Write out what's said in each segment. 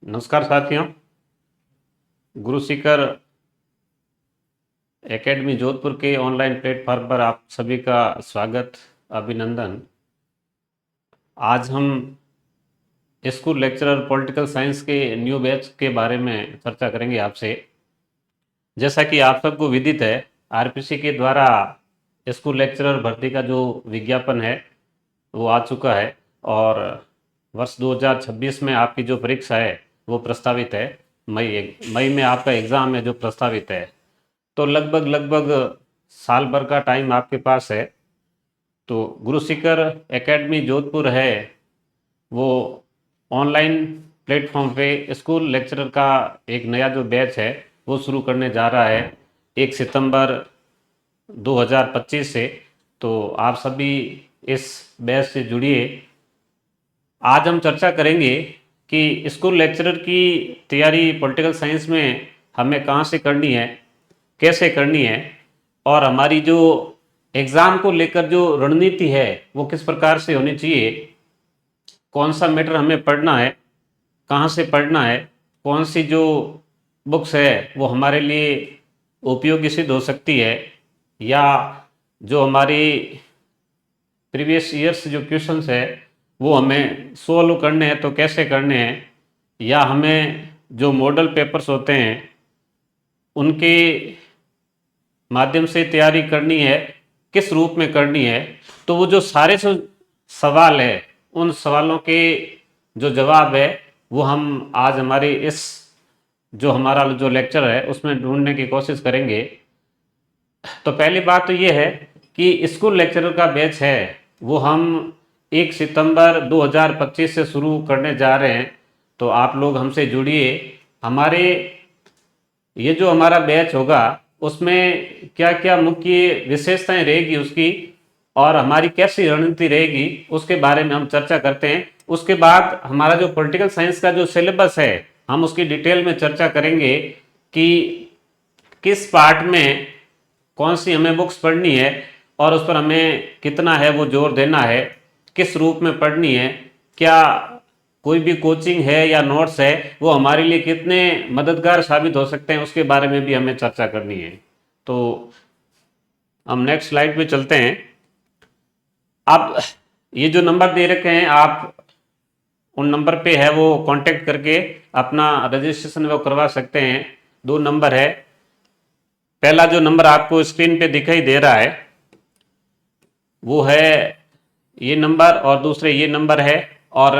नमस्कार साथियों। गुरु शिखर एकेडमी जोधपुर के ऑनलाइन प्लेटफॉर्म पर आप सभी का स्वागत, अभिनंदन। आज हम स्कूल लेक्चरर पॉलिटिकल साइंस के न्यू बैच के बारे में चर्चा करेंगे आपसे। जैसा कि आप सबको विदित है, आरपीसी के द्वारा स्कूल लेक्चरर भर्ती का जो विज्ञापन है वो आ चुका है और वर्ष 2026 में आपकी जो परीक्षा है वो प्रस्तावित है। मई में आपका एग्ज़ाम है जो प्रस्तावित है। तो लगभग साल भर का टाइम आपके पास है। तो गुरु शिखर एकेडमी जोधपुर है वो ऑनलाइन प्लेटफॉर्म पे स्कूल लेक्चरर का एक नया जो बैच है वो शुरू करने जा रहा है 1 सितंबर 2025 से। तो आप सभी इस बैच से जुड़िए। आज हम चर्चा करेंगे कि स्कूल लेक्चरर की तैयारी पॉलिटिकल साइंस में हमें कहाँ से करनी है, कैसे करनी है, और हमारी जो एग्ज़ाम को लेकर जो रणनीति है वो किस प्रकार से होनी चाहिए, कौन सा मैटर हमें पढ़ना है, कहाँ से पढ़ना है, कौन सी जो बुक्स है वो हमारे लिए उपयोगी सिद्ध हो सकती है, या जो हमारी प्रीवियस ईयर्स जो क्वेश्चंस है वो हमें सॉल्व करने हैं तो कैसे करने हैं, या हमें जो मॉडल पेपर्स होते हैं उनके माध्यम से तैयारी करनी है, किस रूप में करनी है। तो वो जो सारे जो सवाल है उन सवालों के जो जवाब है वो हम आज हमारी इस जो हमारा जो लेक्चर है उसमें ढूंढने की कोशिश करेंगे। तो पहली बात तो ये है कि स्कूल लेक्चरर का बैच है वो हम 1 सितंबर 2025 से शुरू करने जा रहे हैं। तो आप लोग हमसे जुड़िए। हमारे ये जो हमारा बैच होगा उसमें क्या क्या मुख्य विशेषताएं रहेगी उसकी, और हमारी कैसी रणनीति रहेगी उसके बारे में हम चर्चा करते हैं। उसके बाद हमारा जो पॉलिटिकल साइंस का जो सिलेबस है हम उसकी डिटेल में चर्चा करेंगे कि किस पार्ट में कौन सी हमें बुक्स पढ़नी है और उस पर हमें कितना है वो जोर देना है, किस रूप में पढ़नी है, क्या कोई भी कोचिंग है या नोट्स है वो हमारे लिए कितने मददगार साबित हो सकते हैं, उसके बारे में भी हमें चर्चा करनी है। तो हम नेक्स्ट स्लाइड पे चलते हैं। अब ये जो नंबर दे रखे हैं आप उन नंबर पे है वो कांटेक्ट करके अपना रजिस्ट्रेशन वो करवा सकते हैं। 2 नंबर है। पहला जो नंबर आपको स्क्रीन पे दिखाई दे रहा है वो है ये नंबर, और दूसरे ये नंबर है। और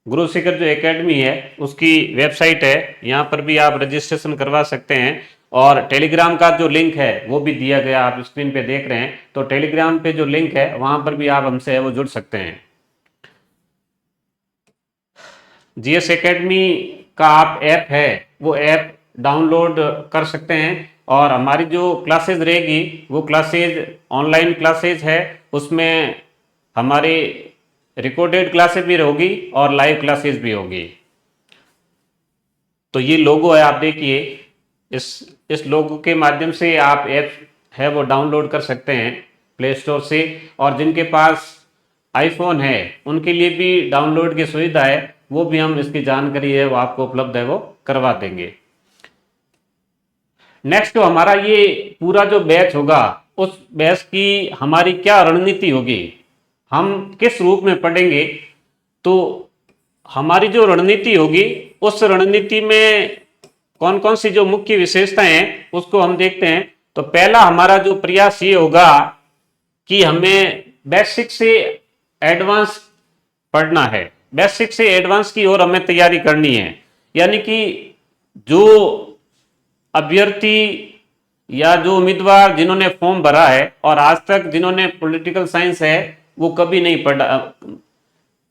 गुरु शिखर जो एकेडमी है उसकी वेबसाइट है, यहाँ पर भी आप रजिस्ट्रेशन करवा सकते हैं। और टेलीग्राम का जो लिंक है वो भी दिया गया, आप स्क्रीन पे देख रहे हैं। तो टेलीग्राम पे जो लिंक है वहाँ पर भी आप हमसे है वो जुड़ सकते हैं। जीएस एकेडमी का आप ऐप है वो ऐप डाउनलोड कर सकते हैं, और हमारी जो क्लासेज रहेगी वो क्लासेज ऑनलाइन क्लासेज है। उसमें हमारी रिकॉर्डेड क्लासेज भी होगी और लाइव क्लासेज भी होगी। तो ये लोगो है, आप देखिए। इस लोगो के माध्यम से आप ऐप है वो डाउनलोड कर सकते हैं प्ले स्टोर से, और जिनके पास आईफोन है उनके लिए भी डाउनलोड की सुविधा है, वो भी हम इसकी जानकारी है वो आपको उपलब्ध है वो करवा देंगे। नेक्स्ट तो हमारा ये पूरा जो बैच होगा उस बैच की हमारी क्या रणनीति होगी, हम किस रूप में पढ़ेंगे। तो हमारी जो रणनीति होगी उस रणनीति में कौन कौन सी जो मुख्य विशेषताएं हैं उसको हम देखते हैं। तो पहला हमारा जो प्रयास ये होगा कि हमें बेसिक से एडवांस पढ़ना है, बेसिक से एडवांस की ओर हमें तैयारी करनी है। यानी कि जो अभ्यर्थी या जो उम्मीदवार जिन्होंने फॉर्म भरा है और आज तक जिन्होंने पॉलिटिकल साइंस है वो कभी नहीं पढ़ा,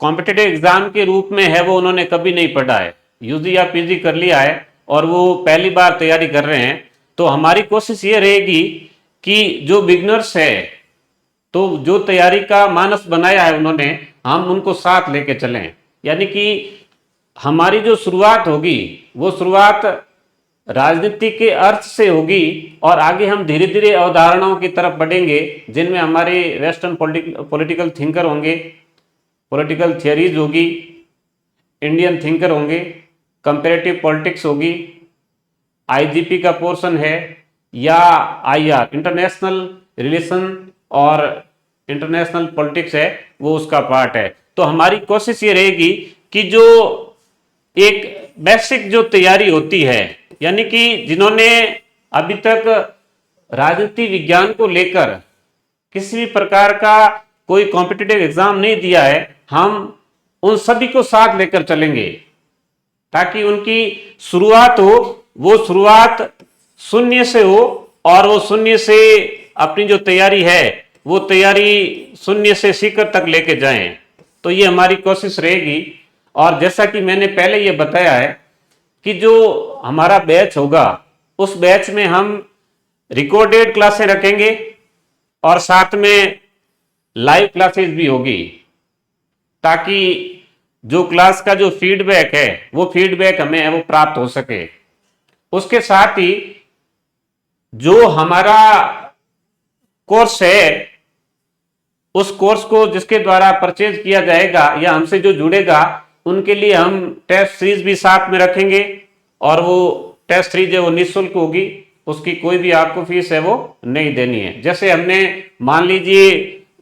कॉम्पिटिटिव एग्जाम के रूप में है वो उन्होंने कभी नहीं पढ़ा है, यूजी या पीजी कर लिया है और वो पहली बार तैयारी कर रहे हैं। तो हमारी कोशिश ये रहेगी कि जो बिगनर्स है, तो जो तैयारी का मानस बनाया है उन्होंने, हम उनको साथ लेके चलें। यानी कि हमारी जो शुरुआत होगी वो शुरुआत राजनीति के अर्थ से होगी, और आगे हम धीरे धीरे अवधारणाओं की तरफ बढ़ेंगे जिनमें हमारे वेस्टर्न पॉलिटिकल थिंकर होंगे, पॉलिटिकल थियरीज होगी, इंडियन थिंकर होंगे, कंपेरेटिव पॉलिटिक्स होगी, आईजीपी का पोर्शन है, या आईआर इंटरनेशनल रिलेशन और इंटरनेशनल पॉलिटिक्स है वो उसका पार्ट है। तो हमारी कोशिश ये रहेगी कि जो एक बेसिक जो तैयारी होती है, यानी कि जिन्होंने अभी तक राजनीति विज्ञान को लेकर किसी भी प्रकार का कोई कॉम्पिटिटिव एग्जाम नहीं दिया है, हम उन सभी को साथ लेकर चलेंगे ताकि उनकी शुरुआत हो, वो शुरुआत शून्य से हो और वो शून्य से अपनी जो तैयारी है वो तैयारी शून्य से शिखर तक लेके जाएं। तो ये हमारी कोशिश रहेगी। और जैसा कि मैंने पहले ये बताया है कि जो हमारा बैच होगा उस बैच में हम रिकॉर्डेड क्लासें रखेंगे और साथ में लाइव क्लासेस भी होगी, ताकि जो क्लास का जो फीडबैक है वो फीडबैक हमें है वो प्राप्त हो सके। उसके साथ ही जो हमारा कोर्स है उस कोर्स को जिसके द्वारा परचेज किया जाएगा या हमसे जो जुड़ेगा उनके लिए हम टेस्ट सीरीज भी साथ में रखेंगे और वो टेस्ट सीरीज है वो निःशुल्क होगी, उसकी कोई भी आपको फीस है वो नहीं देनी है। जैसे हमने मान लीजिए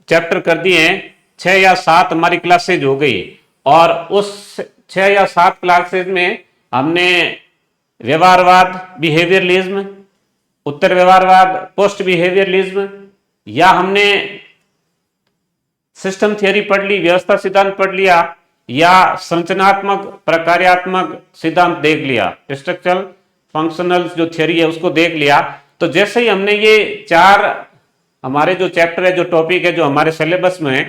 चैप्टर कर दिए हैं, 6 या 7 हमारी क्लासेज हो गई और उस 6 या 7 क्लासेज में हमने व्यवहारवाद बिहेवियरलिज्म, उत्तर व्यवहारवाद पोस्ट बिहेवियरलिज्म, या हमने सिस्टम थियरी पढ़ ली, व्यवस्था सिद्धांत पढ़ लिया, या संरचनात्मक प्रकार्यात्मक सिद्धांत देख लिया, स्ट्रक्चरल फंक्शनल जो थियरी है उसको देख लिया। तो जैसे ही हमने ये 4 हमारे जो चैप्टर है, जो टॉपिक है, जो हमारे सिलेबस में है,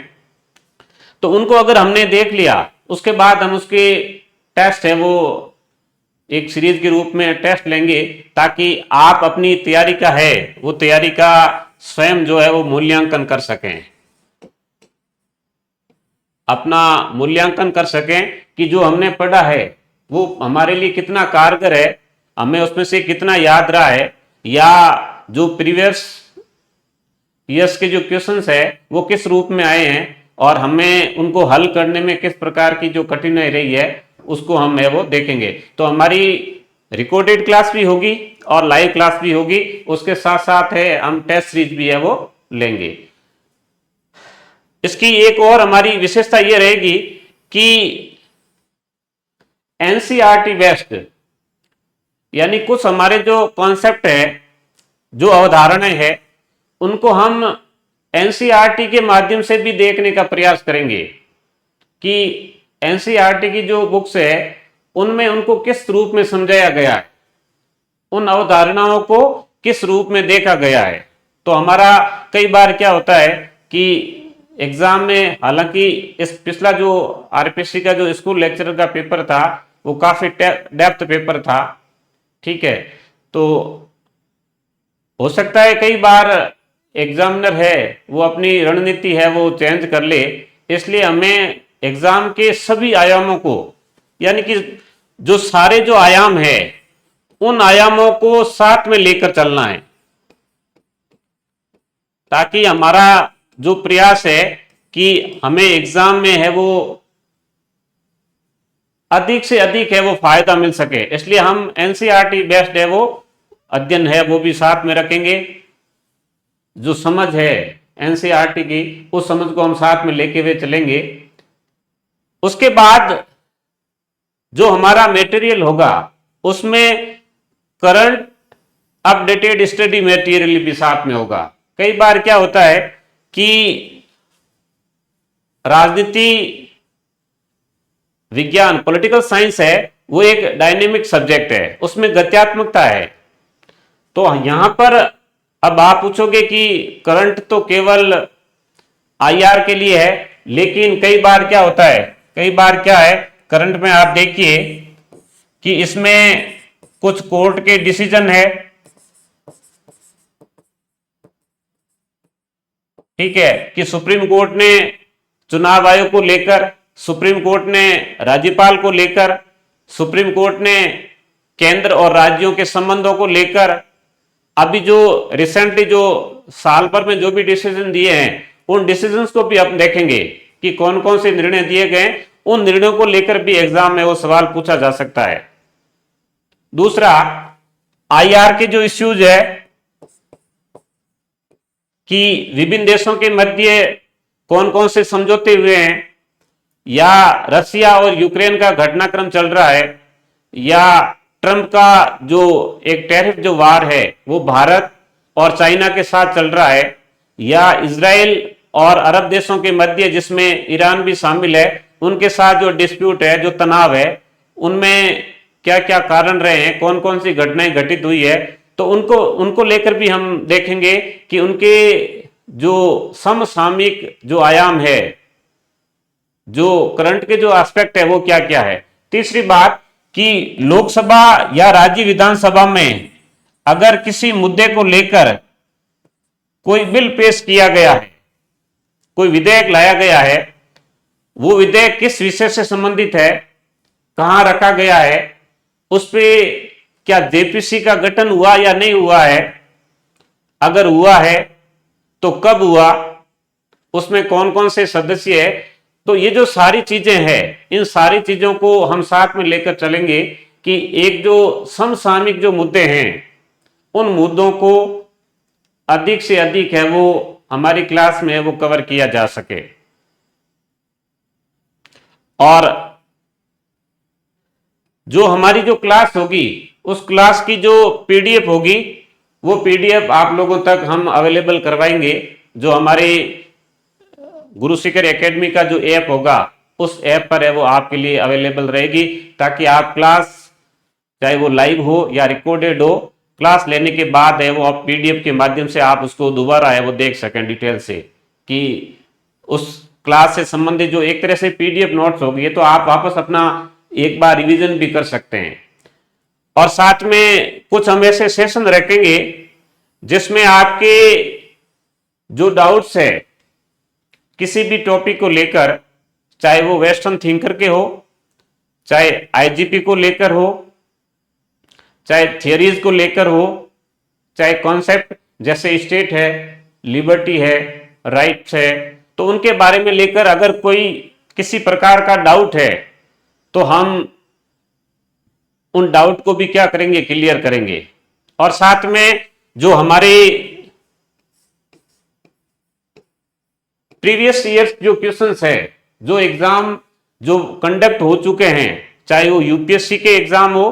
तो उनको अगर हमने देख लिया उसके बाद हम उसके टेस्ट है वो एक सीरीज के रूप में टेस्ट लेंगे, ताकि आप अपनी तैयारी का है वो तैयारी का स्वयं जो है वो मूल्यांकन कर सकें, अपना मूल्यांकन कर सकें कि जो हमने पढ़ा है वो हमारे लिए कितना कारगर है, हमें उसमें से कितना याद रहा है, या जो प्रीवियस ईयर्स के जो क्वेश्चंस है वो किस रूप में आए हैं और हमें उनको हल करने में किस प्रकार की जो कठिनाई रही है उसको हम है वो देखेंगे। तो हमारी रिकॉर्डेड क्लास भी होगी और लाइव क्लास भी होगी, उसके साथ साथ है हम टेस्ट सीरीज भी है वो लेंगे। इसकी एक और हमारी विशेषता ये रहेगी कि एनसीईआरटी बेस्ड, यानी कुछ हमारे जो कॉन्सेप्ट है, जो अवधारणाएं है, उनको हम एनसीईआरटी के माध्यम से भी देखने का प्रयास करेंगे कि एनसीईआरटी की जो बुक्स है उनमें उनको किस रूप में समझाया गया है, उन अवधारणाओं को किस रूप में देखा गया है। तो हमारा कई बार क्या होता है कि एग्जाम में, हालांकि इस पिछला जो आरपीसी का जो स्कूल लेक्चरर का पेपर था वो काफी डेप्थ पेपर था, ठीक है, तो हो सकता है कई बार एग्जामिनर है वो अपनी रणनीति है वो चेंज कर ले, इसलिए हमें एग्जाम के सभी आयामों को, यानी कि जो सारे जो आयाम है उन आयामों को साथ में लेकर चलना है, ताकि हमारा जो प्रयास है कि हमें एग्जाम में है वो अधिक से अधिक है वो फायदा मिल सके। इसलिए हम एनसीईआरटी बेस्ड है वो अध्ययन है वो भी साथ में रखेंगे। जो समझ है एनसीईआरटी की उस समझ को हम साथ में लेके हुए चलेंगे। उसके बाद जो हमारा मटेरियल होगा उसमें करंट अपडेटेड स्टडी मटेरियल भी साथ में होगा। कई बार क्या होता है कि राजनीति विज्ञान पॉलिटिकल साइंस है वो एक डायनेमिक सब्जेक्ट है, उसमें गत्यात्मकता है। तो यहां पर अब आप पूछोगे कि करंट तो केवल आईआर के लिए है, लेकिन कई बार क्या होता है, कई बार क्या है करंट में आप देखिए कि इसमें कुछ कोर्ट के डिसीजन है, ठीक है, कि सुप्रीम कोर्ट ने चुनाव आयोग को लेकर, सुप्रीम कोर्ट ने राज्यपाल को लेकर, सुप्रीम कोर्ट ने केंद्र और राज्यों के संबंधों को लेकर, अभी जो रिसेंटली जो साल भर में जो भी डिसीजन दिए हैं उन डिसीजंस को भी हम देखेंगे कि कौन कौन से निर्णय दिए गए। उन निर्णयों को लेकर भी एग्जाम में वो सवाल पूछा जा सकता है। दूसरा, आईआर के जो इश्यूज है कि विभिन्न देशों के मध्य कौन कौन से समझौते हुए हैं, या रसिया और यूक्रेन का घटनाक्रम चल रहा है, या ट्रंप का जो एक टैरिफ जो वार है वो भारत और चाइना के साथ चल रहा है, या इजराइल और अरब देशों के मध्य जिसमें ईरान भी शामिल है उनके साथ जो डिस्प्यूट है, जो तनाव है, उनमें क्या क्या कारण रहे हैं, कौन कौन सी घटनाएं घटित हुई है, तो उनको लेकर भी हम देखेंगे कि उनके जो समसामयिक जो आयाम है, जो करंट के जो एस्पेक्ट है वो क्या क्या है। तीसरी बात कि लोकसभा या राज्य विधानसभा में अगर किसी मुद्दे को लेकर कोई बिल पेश किया गया है, कोई विधेयक लाया गया है, वो विधेयक किस विषय से संबंधित है, कहां रखा गया है, उस पे क्या जेपीसी का गठन हुआ या नहीं हुआ है, अगर हुआ है तो कब हुआ, उसमें कौन कौन से सदस्य है। तो ये जो सारी चीजें हैं, इन सारी चीजों को हम साथ में लेकर चलेंगे कि एक जो समसामयिक जो मुद्दे हैं उन मुद्दों को अधिक से अधिक है वो हमारी क्लास में वो कवर किया जा सके। और जो हमारी जो क्लास होगी उस क्लास की जो पीडीएफ होगी वो पीडीएफ आप लोगों तक हम अवेलेबल करवाएंगे। जो हमारे गुरु शिखर एकेडमी का जो ऐप होगा उस ऐप पर है वो आपके लिए अवेलेबल रहेगी, ताकि आप क्लास चाहे वो लाइव हो या रिकॉर्डेड हो, क्लास लेने के बाद है वो आप पीडीएफ के माध्यम से आप उसको दोबारा है वो देख सकें डिटेल से, कि उस क्लास से संबंधित जो एक तरह से पीडीएफ नोट्स होगी तो आप वापस अपना एक बार रिवीजन भी कर सकते हैं। और साथ में कुछ हम ऐसे सेशन रखेंगे जिसमें आपके जो डाउट्स है किसी भी टॉपिक को लेकर, चाहे वो वेस्टर्न थिंकर के हो, चाहे आईजीपी को लेकर हो, चाहे थियरीज को लेकर हो, चाहे कॉन्सेप्ट जैसे स्टेट है, लिबर्टी है, राइट्स है, तो उनके बारे में लेकर अगर कोई किसी प्रकार का डाउट है तो हम उन डाउट को भी क्या करेंगे, क्लियर करेंगे। और साथ में जो हमारे प्रीवियस ईयर जो क्वेश्चंस है, जो एग्जाम जो कंडक्ट हो चुके हैं, चाहे वो यूपीएससी के एग्जाम हो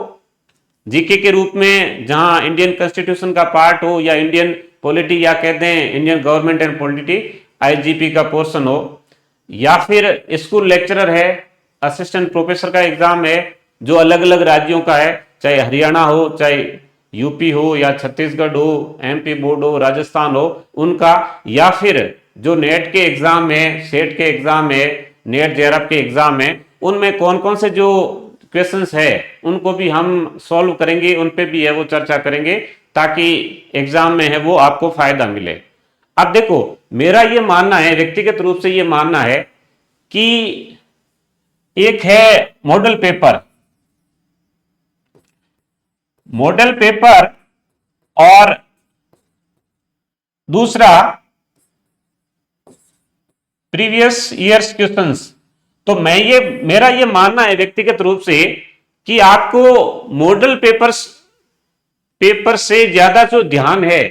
जीके के रूप में जहां इंडियन कॉन्स्टिट्यूशन का पार्ट हो, या इंडियन पॉलिटी या कहते हैं Indian government and polity IGP का पोर्शन हो, या फिर स्कूल लेक्चरर है, असिस्टेंट प्रोफेसर का एग्जाम है जो अलग अलग राज्यों का है, चाहे हरियाणा हो, चाहे यूपी हो, या छत्तीसगढ़ हो, एमपी बोर्ड हो, राजस्थान हो उनका, या फिर जो नेट के एग्जाम है, सेट के एग्जाम है, नेट जेआरएफ के एग्जाम है, उनमें कौन कौन से जो क्वेश्चंस है उनको भी हम सॉल्व करेंगे, उन पे भी है वो चर्चा करेंगे, ताकि एग्जाम में है वो आपको फायदा मिले। अब देखो, मेरा ये मानना है, व्यक्तिगत रूप से ये मानना है कि एक है मॉडल पेपर, और दूसरा प्रीवियस ईयर्स क्वेश्चंस। तो मेरा ये मानना है व्यक्तिगत रूप से कि आपको मॉडल पेपर से ज्यादा जो ध्यान है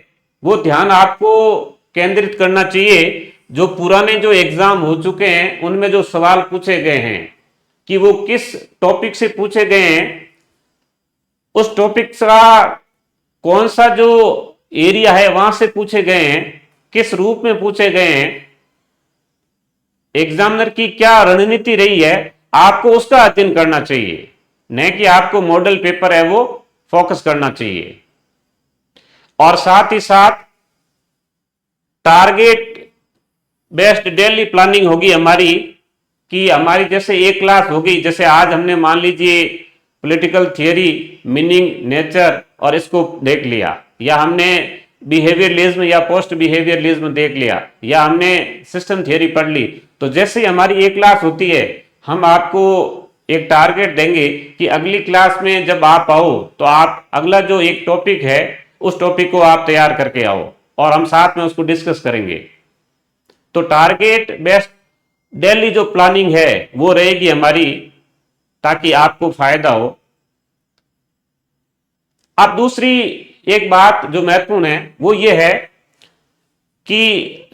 वो ध्यान आपको केंद्रित करना चाहिए जो पुराने जो एग्जाम हो चुके हैं उनमें जो सवाल पूछे गए हैं, कि वो किस टॉपिक से पूछे गए हैं, उस टॉपिक का कौन सा जो एरिया है वहां से पूछे गए हैं, किस रूप में पूछे गए हैं, एग्जामिनर की क्या रणनीति रही है, आपको उसका अध्ययन करना चाहिए, न कि आपको मॉडल पेपर है वो फोकस करना चाहिए। और साथ ही साथ टारगेट बेस्ड डेली प्लानिंग होगी हमारी, कि हमारी जैसे एक क्लास होगी, जैसे आज हमने मान लीजिए पॉलिटिकल थियरी, मीनिंग, नेचर और इसको देख लिया, या हमने बिहेवियरलिज्म या पोस्ट बिहेवियरलिज्म देख लिया, या हमने सिस्टम थियरी पढ़ ली, तो जैसे हमारी एक क्लास होती है हम आपको एक टारगेट देंगे कि अगली क्लास में जब आप आओ तो आप अगला जो एक टॉपिक है उस टॉपिक को आप तैयार करके आओ और हम साथ में उसको डिस्कस करेंगे। तो टारगेट बेस्ड डेली जो प्लानिंग है वो रहेगी हमारी, ताकि आपको फायदा हो। अब दूसरी एक बात जो महत्वपूर्ण है वो ये है कि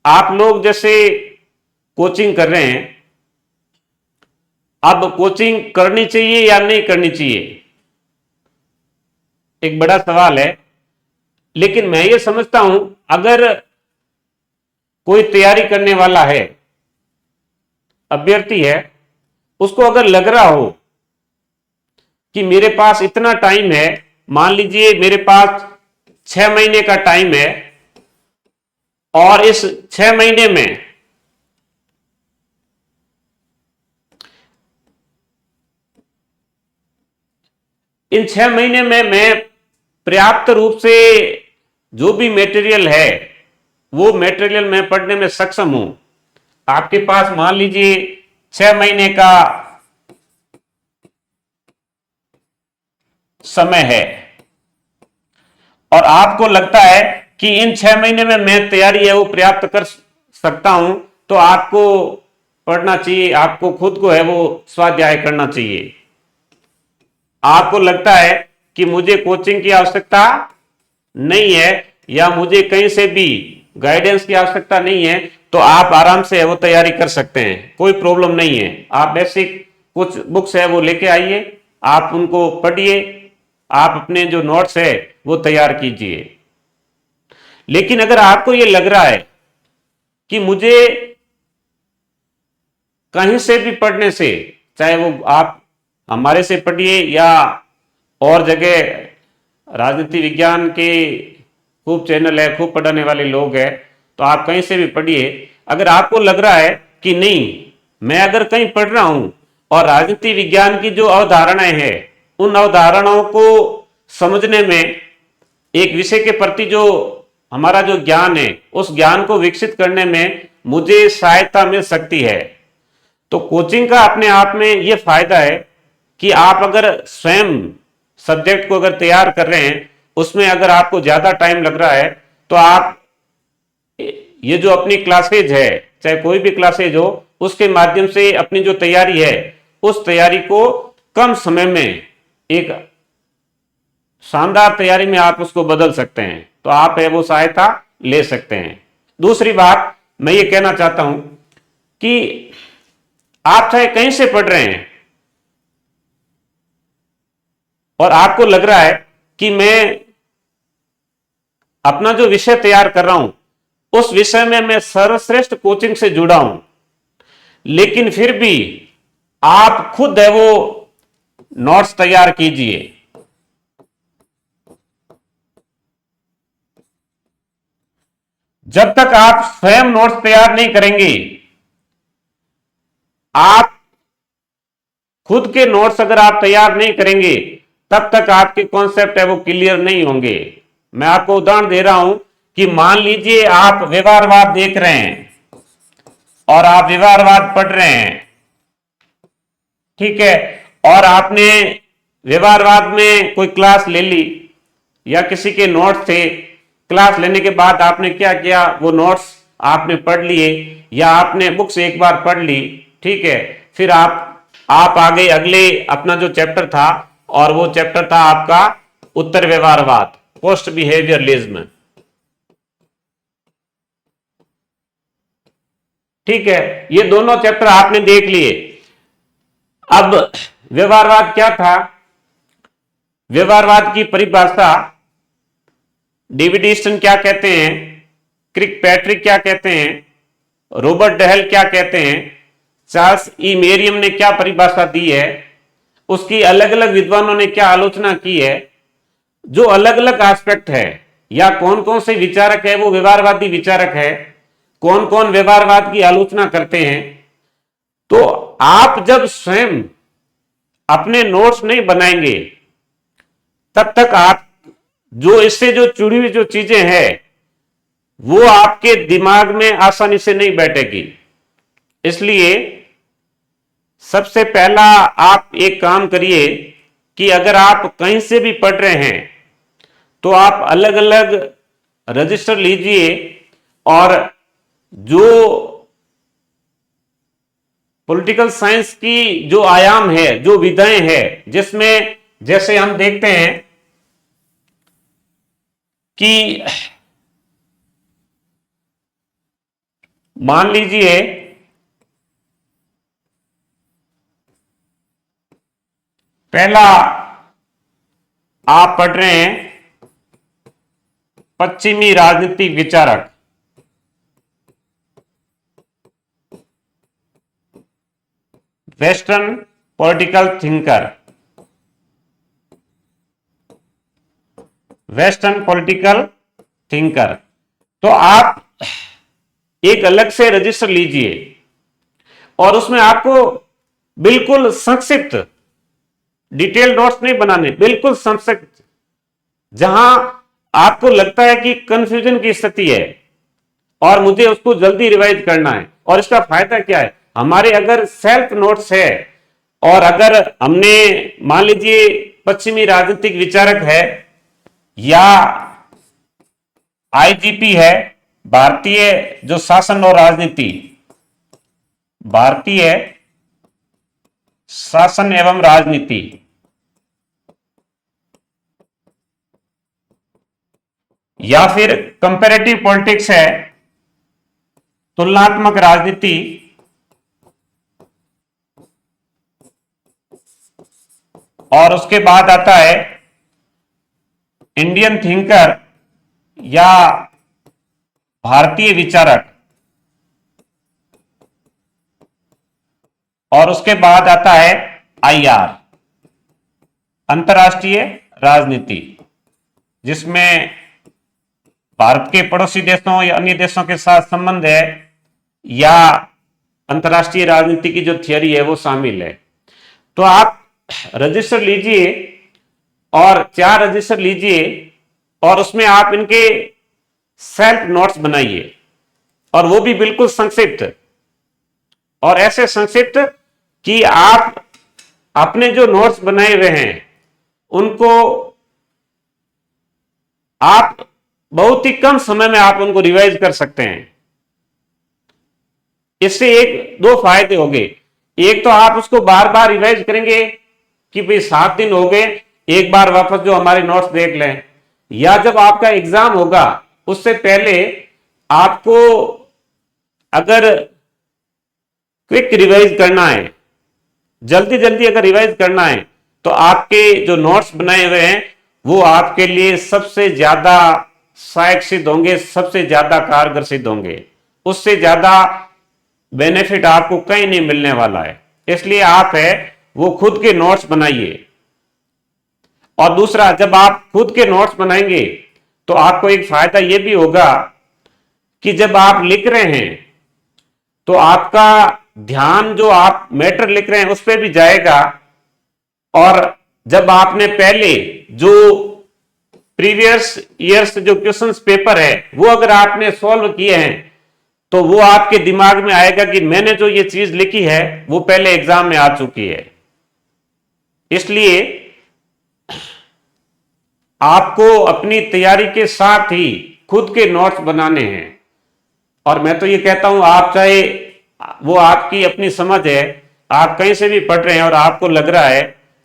आप लोग जैसे कोचिंग कर रहे हैं, अब कोचिंग करनी चाहिए या नहीं करनी चाहिए, एक बड़ा सवाल है। लेकिन मैं ये समझता हूं, अगर कोई तैयारी करने वाला है, अभ्यर्थी है, उसको अगर लग रहा हो कि मेरे पास इतना टाइम है, मान लीजिए मेरे पास 6 महीने का टाइम है, और इस 6 महीने में इन 6 महीने में मैं पर्याप्त रूप से जो भी मटेरियल है वो मटेरियल मैं पढ़ने में सक्षम हूं। आपके पास मान लीजिए 6 महीने का समय है और आपको लगता है कि इन 6 महीने में मैं तैयारी है वो पर्याप्त कर सकता हूं, तो आपको पढ़ना चाहिए, आपको खुद को है वो स्वाध्याय करना चाहिए। आपको लगता है कि मुझे कोचिंग की आवश्यकता नहीं है या मुझे कहीं से भी गाइडेंस की आवश्यकता नहीं है, तो आप आराम से है वो तैयारी कर सकते हैं, कोई प्रॉब्लम नहीं है। आप बेसिक कुछ बुक्स है वो लेके आइए, आप उनको पढ़िए, आप अपने जो नोट्स है वो तैयार कीजिए। लेकिन अगर आपको ये लग रहा है कि मुझे कहीं से भी पढ़ने से, चाहे वो आप हमारे से पढ़िए या और जगह राजनीति विज्ञान के खूब चैनल है, खूब पढ़ाने वाले लोग हैं, तो आप कहीं से भी पढ़िए। अगर आपको लग रहा है कि नहीं, मैं अगर कहीं पढ़ रहा हूं और राजनीति विज्ञान की जो अवधारणाएं हैं उन अवधारणाओं को समझने में, एक विषय के प्रति जो हमारा जो ज्ञान है उस ज्ञान को विकसित करने में मुझे सहायता मिल सकती है, तो कोचिंग का अपने आप में यह फायदा है कि आप अगर स्वयं सब्जेक्ट को अगर तैयार कर रहे हैं, उसमें अगर आपको ज्यादा टाइम लग रहा है, तो आप ये जो अपनी क्लासेज है, चाहे कोई भी क्लासेज हो, उसके माध्यम से अपनी जो तैयारी है उस तैयारी को कम समय में एक शानदार तैयारी में आप उसको बदल सकते हैं, तो आप है वो सहायता ले सकते हैं। दूसरी बात मैं ये कहना चाहता हूं कि आप चाहे कहीं से पढ़ रहे हैं और आपको लग रहा है कि मैं अपना जो विषय तैयार कर रहा हूं उस विषय में मैं सर्वश्रेष्ठ कोचिंग से जुड़ा हूं, लेकिन फिर भी आप खुद है वो नोट्स तैयार कीजिए। जब तक आप स्वयं नोट्स तैयार नहीं करेंगे, आप खुद के नोट्स अगर आप तैयार नहीं करेंगे, तब तक आपके कॉन्सेप्ट है वो क्लियर नहीं होंगे। मैं आपको उदाहरण दे रहा हूं कि मान लीजिए आप व्यवहारवाद देख रहे हैं और आप व्यवहारवाद पढ़ रहे हैं, ठीक है, और आपने व्यवहारवाद में कोई क्लास ले ली या किसी के नोट्स थे, क्लास लेने के बाद आपने क्या किया, वो नोट्स आपने पढ़ लिए या आपने बुक्स एक बार पढ़ ली, ठीक है, फिर आप आगे अगले अपना जो चैप्टर था, और वो चैप्टर था आपका उत्तर व्यवहारवाद, पोस्ट बिहेवियरलिज्म, ठीक है, ये दोनों चैप्टर आपने देख लिए। अब व्यवहारवाद क्या था, व्यवहारवाद की परिभाषा डेविड ईस्टन क्या कहते हैं, क्रिक पैट्रिक क्या कहते हैं, रॉबर्ट डहल क्या कहते हैं, चार्ल्स ई मेरियम ने क्या परिभाषा दी है, उसकी अलग अलग विद्वानों ने क्या आलोचना की है, जो अलग अलग एस्पेक्ट है, या कौन कौन से विचारक है वो व्यवहारवादी विचारक है, कौन कौन व्यवहारवाद की आलोचना करते हैं। तो आप जब स्वयं अपने नोट्स नहीं बनाएंगे, तब तक आप जो इससे जो जुड़ी हुई जो चीजें हैं वो आपके दिमाग में आसानी से नहीं बैठेगी। इसलिए सबसे पहला आप एक काम करिए कि अगर आप कहीं से भी पढ़ रहे हैं तो आप अलग अलग रजिस्टर लीजिए, और जो पॉलिटिकल साइंस की जो आयाम है, जो विधाएं हैं, जिसमें जैसे हम देखते हैं कि मान लीजिए पहला आप पढ़ रहे हैं पश्चिमी राजनीतिक विचारक, western political thinker, western political thinker. तो आप एक अलग से रजिस्टर लीजिए और उसमें आपको बिल्कुल संक्षिप्त, डिटेल नोट्स नहीं बनाने, बिल्कुल संक्षिप्त, जहां आपको लगता है कि कंफ्यूजन की स्थिति है और मुझे उसको जल्दी रिवाइज करना है। और इसका फायदा क्या है, हमारे अगर सेल्फ नोट्स है और अगर हमने मान लीजिए पश्चिमी राजनीतिक विचारक है या आईजीपी है, भारतीय जो शासन और राजनीति, भारतीय शासन एवं राजनीति, या फिर कंपैरेटिव पॉलिटिक्स है, तुलनात्मक राजनीति, और उसके बाद आता है इंडियन थिंकर या भारतीय विचारक, और उसके बाद आता है आईआर, अंतर्राष्ट्रीय राजनीति, जिसमें भारत के पड़ोसी देशों या अन्य देशों के साथ संबंध है या अंतर्राष्ट्रीय राजनीति की जो थियरी है वो शामिल है। तो आप रजिस्टर लीजिए और 4 रजिस्टर लीजिए और उसमें आप इनके सेल्फ नोट्स बनाइए, और वो भी बिल्कुल संक्षिप्त, और ऐसे संक्षिप्त कि आप अपने जो नोट्स बनाए हुए हैं उनको आप बहुत ही कम समय में आप उनको रिवाइज कर सकते हैं। इससे एक दो फायदे होंगे। एक तो आप उसको बार बार रिवाइज करेंगे कि भाई 7 दिन हो गए, एक बार वापस जो हमारे नोट्स देख लें, या जब आपका एग्जाम होगा उससे पहले आपको अगर क्विक रिवाइज करना है, जल्दी जल्दी अगर रिवाइज करना है, तो आपके जो नोट्स बनाए हुए हैं वो आपके लिए सबसे ज्यादा सहायक सिद्ध होंगे, सबसे ज्यादा कारगर सिद्ध होंगे। उससे ज्यादा बेनिफिट आपको कहीं नहीं मिलने वाला है। इसलिए आप है वो खुद के नोट्स बनाइए। और दूसरा, जब आप खुद के नोट्स बनाएंगे तो आपको एक फायदा यह भी होगा कि जब आप लिख रहे हैं तो आपका ध्यान जो आप मैटर लिख रहे हैं उस पर भी जाएगा, और जब आपने पहले जो प्रीवियस ईयर्स जो क्वेश्चंस पेपर है वो अगर आपने सॉल्व किए हैं तो वो आपके दिमाग में आएगा कि मैंने जो ये चीज लिखी है वो पहले एग्जाम में आ चुकी है। इसलिए आपको अपनी तैयारी के साथ ही खुद के नोट्स बनाने हैं। और मैं तो ये कहता हूं, आप चाहे वो आपकी अपनी समझ है, आप कहीं से भी पढ़ रहे हैं और आपको लग रहा है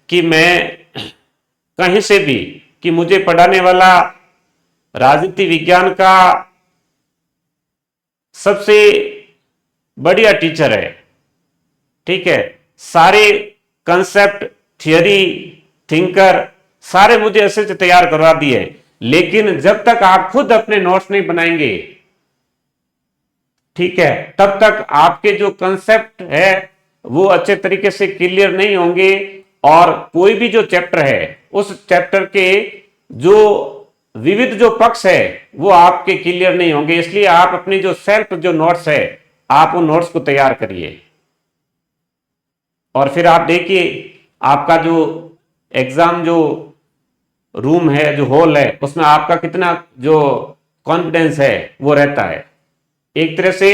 कि मैं कहीं से भी, कि मुझे पढ़ाने वाला राजनीति विज्ञान का सबसे बढ़िया टीचर है, ठीक है, सारे कंसेप्ट, थियरी, थिंकर सारे मुझे ऐसे से तैयार करवा दिए, लेकिन जब तक आप खुद अपने नोट्स नहीं बनाएंगे, ठीक है, तब तक आपके जो कंसेप्ट है वो अच्छे तरीके से क्लियर नहीं होंगे, और कोई भी जो चैप्टर है उस चैप्टर के जो विविध जो पक्ष है वो आपके क्लियर नहीं होंगे। इसलिए आप अपनी जो सेल्फ जो नोट्स है आप उन नोट्स को तैयार करिए, और फिर आप देखिए आपका जो एग्जाम जो रूम है, जो हॉल है, उसमें आपका कितना जो कॉन्फिडेंस है वो रहता है। एक तरह से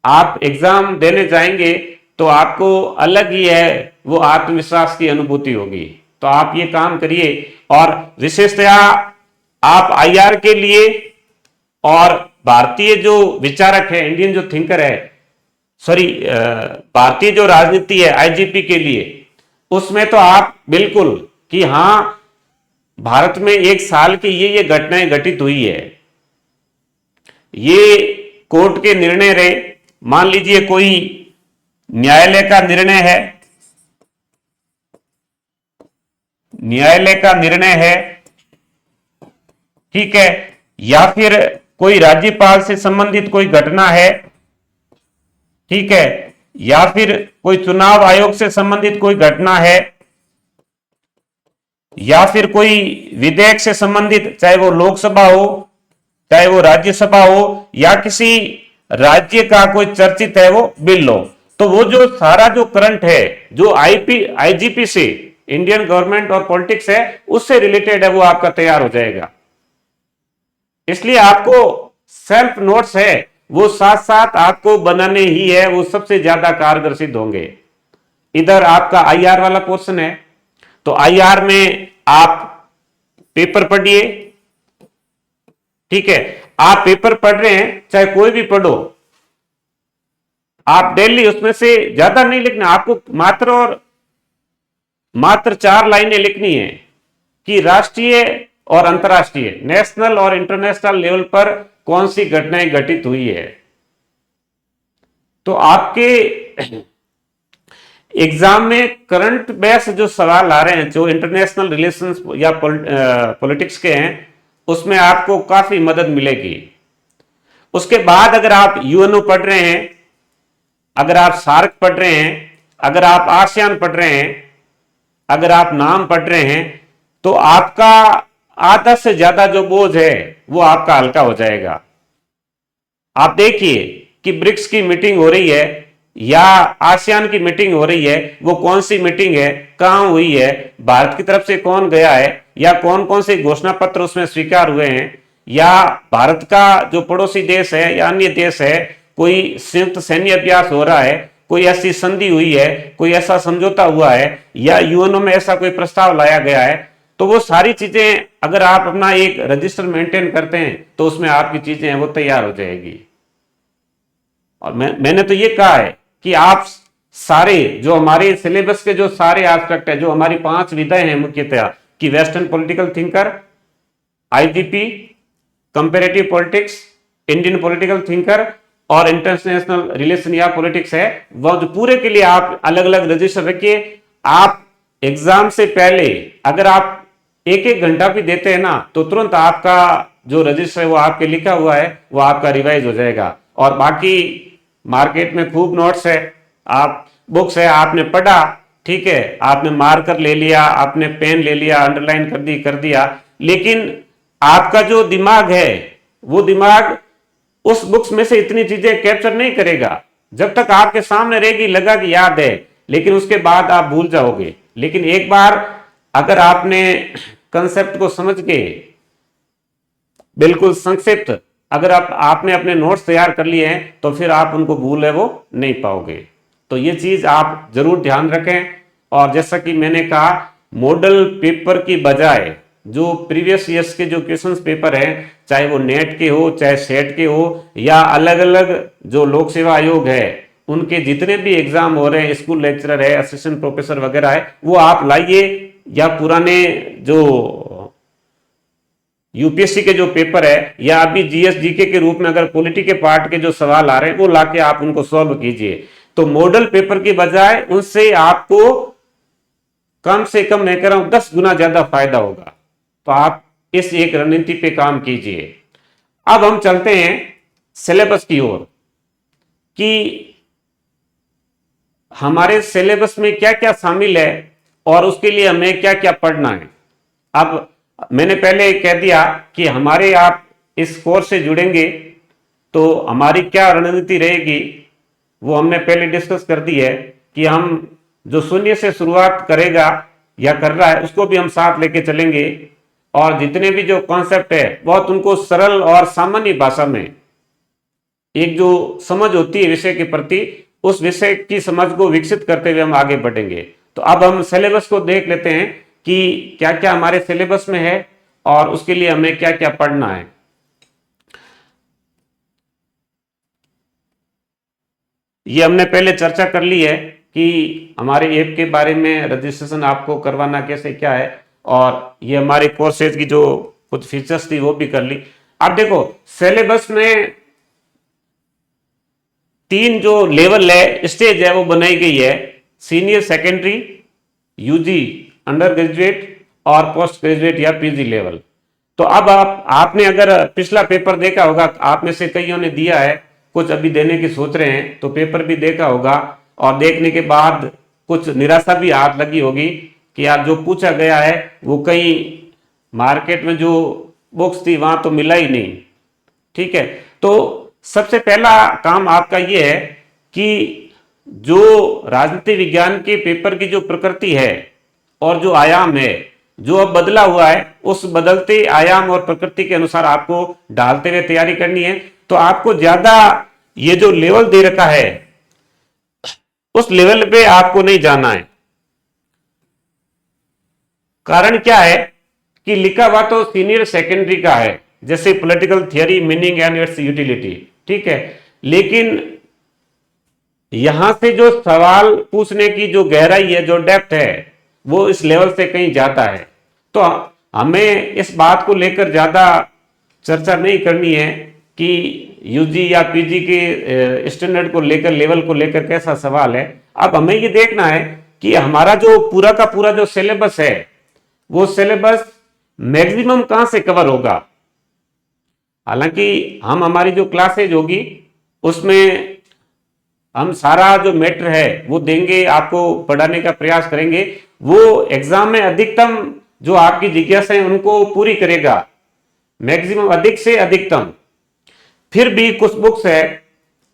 आप एग्जाम देने जाएंगे तो आपको अलग ही है वो आत्मविश्वास की अनुभूति होगी। तो आप ये काम करिए, और विशेषतया आप आईआर के लिए और भारतीय जो विचारक है, इंडियन जो थिंकर है, सॉरी भारतीय जो राजनीति है आईजीपी के लिए, उसमें तो आप बिल्कुल कि हाँ भारत में एक साल की ये घटनाएं घटित हुई है, ये कोर्ट के निर्णय रहे। मान लीजिए कोई न्यायालय का निर्णय है, न्यायालय का निर्णय है, ठीक है, या फिर कोई राज्यपाल से संबंधित कोई घटना है, ठीक है, या फिर कोई चुनाव आयोग से संबंधित कोई घटना है, या फिर कोई विधेयक से संबंधित, चाहे वो लोकसभा हो चाहे वो राज्यसभा हो, या किसी राज्य का कोई चर्चित है वो बिल हो, तो वो जो सारा जो करंट है, जो आईजीपी से, इंडियन गवर्नमेंट और पॉलिटिक्स है, उससे रिलेटेड है, वो आपका तैयार हो जाएगा। इसलिए आपको सेल्फ नोट्स है वो साथ साथ आपको बनाने ही है, वो सबसे ज्यादा कारगर सिद्ध होंगे। इधर आपका आईआर वाला पोर्शन है, तो आईआर में आप पेपर पढ़िए, ठीक है, आप पेपर पढ़ रहे हैं चाहे कोई भी पढ़ो, आप डेली उसमें से ज्यादा नहीं लिखना, आपको मात्र 4 लाइनें लिखनी है कि राष्ट्रीय और अंतर्राष्ट्रीय, नेशनल और इंटरनेशनल लेवल पर कौन सी घटनाएं घटित हुई है। तो आपके एग्जाम में करंट बेस जो सवाल आ रहे हैं, जो इंटरनेशनल रिलेशंस या पॉलिटिक्स के हैं, उसमें आपको काफी मदद मिलेगी। उसके बाद अगर आप यूएनओ पढ़ रहे हैं, अगर आप सार्क पढ़ रहे हैं, अगर आप आसियान पढ़ रहे हैं, अगर आप नाम पढ़ रहे हैं, तो आपका आधा से ज्यादा जो बोझ है वो आपका हल्का हो जाएगा। आप देखिए कि ब्रिक्स की मीटिंग हो रही है या आसियान की मीटिंग हो रही है, वो कौन सी मीटिंग है, कहां हुई है, भारत की तरफ से कौन गया है, या कौन कौन से घोषणा पत्र उसमें स्वीकार हुए हैं, या भारत का जो पड़ोसी देश है या अन्य देश है, कोई संयुक्त सैन्य अभ्यास हो रहा है, कोई ऐसी संधि हुई है, कोई ऐसा समझौता हुआ है, या यूएनओ में ऐसा कोई प्रस्ताव लाया गया है, तो वो सारी चीजें अगर आप अपना एक रजिस्टर मेंटेन करते हैं तो उसमें आपकी चीजें वो तैयार हो जाएगी। और मैंने तो ये कहा है कि आप सारे जो हमारे सिलेबस के जो सारे एस्पेक्ट है, जो हमारी 5 विधाएं हैं मुख्यतः, कि western political thinker, IGP, comparative politics, Indian political thinker और इंटरनेशनल रिलेशन या पॉलिटिक्स है, वह जो पूरे के लिए आप अलग अलग रजिस्टर रखिए। आप एग्जाम से पहले अगर आप एक एक घंटा भी देते हैं ना, तो तुरंत आपका जो रजिस्टर है वो आपके लिखा हुआ है वो आपका रिवाइज हो जाएगा। और बाकी मार्केट में खूब नोट्स है, आप बुक्स है, आपने पढ़ा, ठीक है, आपने मार्कर ले लिया, आपने पेन ले लिया, अंडरलाइन कर दिया, लेकिन आपका जो दिमाग है वो दिमाग उस बुक्स में से इतनी चीजें कैप्चर नहीं करेगा। जब तक आपके सामने रहेगी लगा कि याद है, लेकिन उसके बाद आप भूल जाओगे। लेकिन एक बार अगर आपने कंसेप्ट को समझ के बिल्कुल संक्षिप्त अगर आपने अपने नोट्स तैयार कर लिए हैं, तो फिर आप उनको भूले वो नहीं पाओगे। तो ये चीज आप जरूर ध्यान रखें। और जैसा कि मैंने कहा, मॉडल पेपर की बजाय जो प्रीवियस ईयर्स के जो क्वेश्चंस पेपर हैं, चाहे वो नेट के हो, चाहे सेट के हो, या अलग अलग जो लोक सेवा आयोग है उनके जितने भी एग्जाम हो रहे हैं, स्कूल लेक्चरर है, असिस्टेंट प्रोफेसर वगैरह है, वो आप लाइए, या पुराने जो यूपीएससी के जो पेपर है, या अभी जीएस जीके के रूप में अगर पॉलिटी के पार्ट के जो सवाल आ रहे हैं वो लाके आप उनको सॉल्व कीजिए। तो मॉडल पेपर की बजाय उनसे आपको कम से कम मैं कह रहा हूं 10 गुना ज्यादा फायदा होगा। तो आप इस एक रणनीति पे काम कीजिए। अब हम चलते हैं सिलेबस की ओर कि हमारे सिलेबस में क्या क्या शामिल है और उसके लिए हमें क्या क्या पढ़ना है। अब मैंने पहले कह दिया कि हमारे आप इस कोर्स से जुड़ेंगे तो हमारी क्या रणनीति रहेगी, वो हमने पहले डिस्कस कर दी है कि हम जो शून्य से शुरुआत करेगा या कर रहा है उसको भी हम साथ लेके चलेंगे, और जितने भी जो कॉन्सेप्ट है बहुत उनको सरल और सामान्य भाषा में, एक जो समझ होती है विषय के प्रति, उस विषय की समझ को विकसित करते हुए हम आगे बढ़ेंगे। तो अब हम सिलेबस को देख लेते हैं कि क्या क्या हमारे सिलेबस में है और उसके लिए हमें क्या क्या पढ़ना है। ये हमने पहले चर्चा कर ली है कि हमारे ऐप के बारे में रजिस्ट्रेशन आपको करवाना कैसे क्या है। और ये हमारे कोर्सेज की जो कुछ फीचर्स थी वो भी कर ली। अब देखो सिलेबस में 3 जो लेवल है, स्टेज है, वो बनाई गई है, senior secondary, UG under graduate और पोस्ट ग्रेजुएट या पीजी लेवल। तो अब आपने अगर पिछला पेपर देखा होगा, आप में से कईयों ने दिया है, कुछ अभी देने की सोच रहे हैं, तो पेपर भी देखा होगा और देखने के बाद कुछ निराशा भी हाथ लगी होगी कि यार जो पूछा गया है वो कहीं मार्केट में जो बुक्स थी वहां तो मिला ही नहीं। ठीक है, तो सबसे पहला काम आपका ये है कि जो राजनीति विज्ञान के पेपर की जो प्रकृति है और जो आयाम है जो अब बदला हुआ है, उस बदलते आयाम और प्रकृति के अनुसार आपको डालते हुए तैयारी करनी है। तो आपको ज्यादा ये जो लेवल दे रखा है उस लेवल पे आपको नहीं जाना है। कारण क्या है कि लिखा हुआ तो सीनियर सेकेंडरी का है, जैसे political theory, meaning and it's utility. ठीक है, लेकिन यहां से जो सवाल पूछने की जो गहराई है, जो डेप्थ है, वो इस लेवल से कहीं ज्यादा है। तो हमें इस बात को लेकर ज्यादा चर्चा नहीं करनी है कि यूजी या पीजी के स्टैंडर्ड को लेकर, लेवल को लेकर कैसा सवाल है। अब हमें ये देखना है कि हमारा जो पूरा का पूरा जो सिलेबस है, वो सिलेबस मैक्सिमम कहां से कवर होगा। हालांकि हम हमारी जो क्लासेज होगी उसमें हम सारा जो मैटर है वो देंगे, आपको पढ़ाने का प्रयास करेंगे, वो एग्जाम में अधिकतम जो आपकी जिज्ञासा है उनको पूरी करेगा, मैक्सिमम, अधिक से अधिकतम। फिर भी कुछ बुक्स है,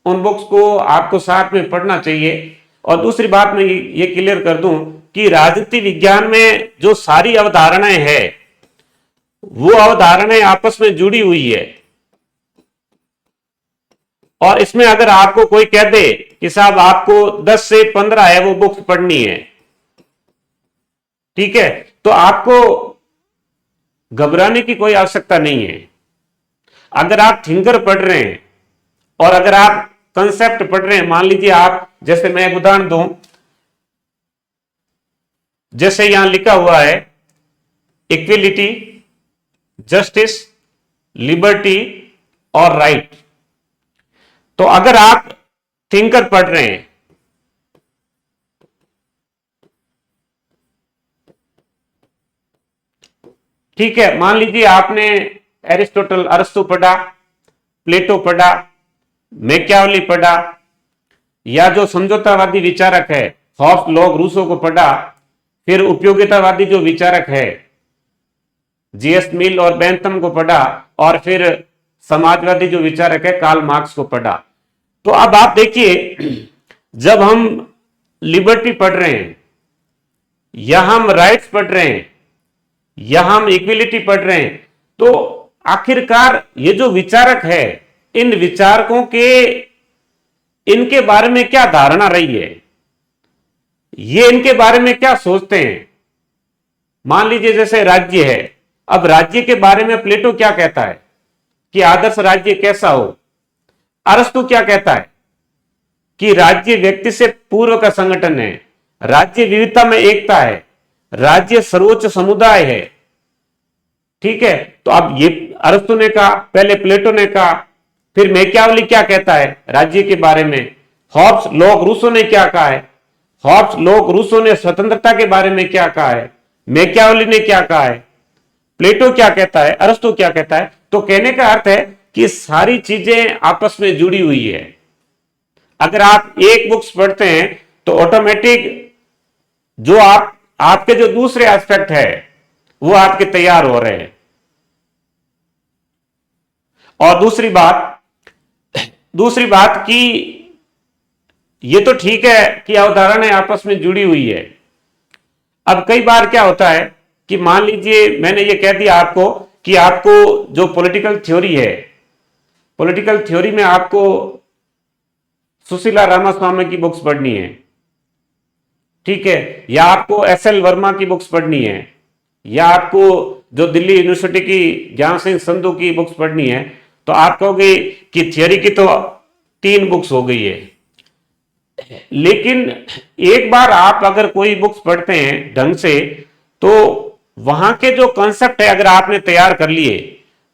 उन बुक्स को आपको साथ में पढ़ना चाहिए। और दूसरी बात मैं ये क्लियर कर दूं कि राजनीति विज्ञान में जो सारी अवधारणाएं हैं वो अवधारणाएं आपस में जुड़ी हुई है। और इसमें अगर आपको कोई कह दे कि साहब आपको 10 से 15 है वो बुक्स पढ़नी है, ठीक है, तो आपको घबराने की कोई आवश्यकता नहीं है। अगर आप थिंकर पढ़ रहे हैं और अगर आप कंसेप्ट पढ़ रहे हैं, मान लीजिए आप, जैसे मैं एक उदाहरण दूं, जैसे यहां लिखा हुआ है इक्विलिटी, जस्टिस, लिबर्टी और राइट। तो अगर आप थिंकर पढ़ रहे हैं, ठीक है, मान लीजिए आपने एरिस्टोटल, अरस्तु पढ़ा, प्लेटो पढ़ा, मैकियावेली पढ़ा, या जो समझौतावादी विचारक है हॉब्स, लॉक, रूसो को पढ़ा, फिर उपयोगितावादी जो विचारक है जीएस मिल और बेंथम को पढ़ा, और फिर समाजवादी जो विचारक है कार्ल मार्क्स को पढ़ा। तो अब आप देखिए, जब हम लिबर्टी पढ़ रहे हैं या हम राइट्स पढ़ रहे हैं या हम इक्विलिटी पढ़ रहे हैं, तो आखिरकार ये जो विचारक है, इन विचारकों के, इनके बारे में क्या धारणा रही है, ये इनके बारे में क्या सोचते हैं। मान लीजिए जैसे राज्य है, अब राज्य के बारे में प्लेटो क्या कहता है कि आदर्श राज्य कैसा हो, अरस्तु क्या कहता है कि राज्य व्यक्ति से पूर्व का संगठन है, राज्य विविधता में एकता है, राज्य सर्वोच्च समुदाय है। ठीक है, तो अब ये अरस्तु ने कहा, पहले प्लेटो ने कहा, फिर मैकियावेली क्या कहता है राज्य के बारे में, हॉब्स, लॉक, रूसो ने क्या कहा है, हॉब्स, लॉक, रूसो ने स्वतंत्रता के बारे में क्या कहा है, मैकियावेली ने क्या कहा है, प्लेटो क्या कहता है, अरस्तु क्या कहता है। तो कहने का अर्थ है कि सारी चीजें आपस में जुड़ी हुई है। अगर आप एक बुक्स पढ़ते हैं तो ऑटोमेटिक जो आपके जो दूसरे एस्पेक्ट है वो आपके तैयार हो रहे हैं। और दूसरी बात कि ये तो ठीक है कि अवधारणाएं आपस में जुड़ी हुई है। अब कई बार क्या होता है कि मान लीजिए मैंने ये कह दिया आपको कि आपको जो पॉलिटिकल थ्योरी है, पॉलिटिकल थ्योरी में आपको सुशीला रामास्वामी की बुक्स पढ़नी है, ठीक है, या आपको एसएल वर्मा की बुक्स पढ़नी है, या आपको जो दिल्ली यूनिवर्सिटी की ज्ञान सिंह संधू की बुक्स पढ़नी है, तो आप कहोगे कि थियरी की तो 3 बुक्स हो गई है। लेकिन एक बार आप अगर कोई बुक्स पढ़ते हैं ढंग से, तो वहां के जो कॉन्सेप्ट है अगर आपने तैयार कर लिए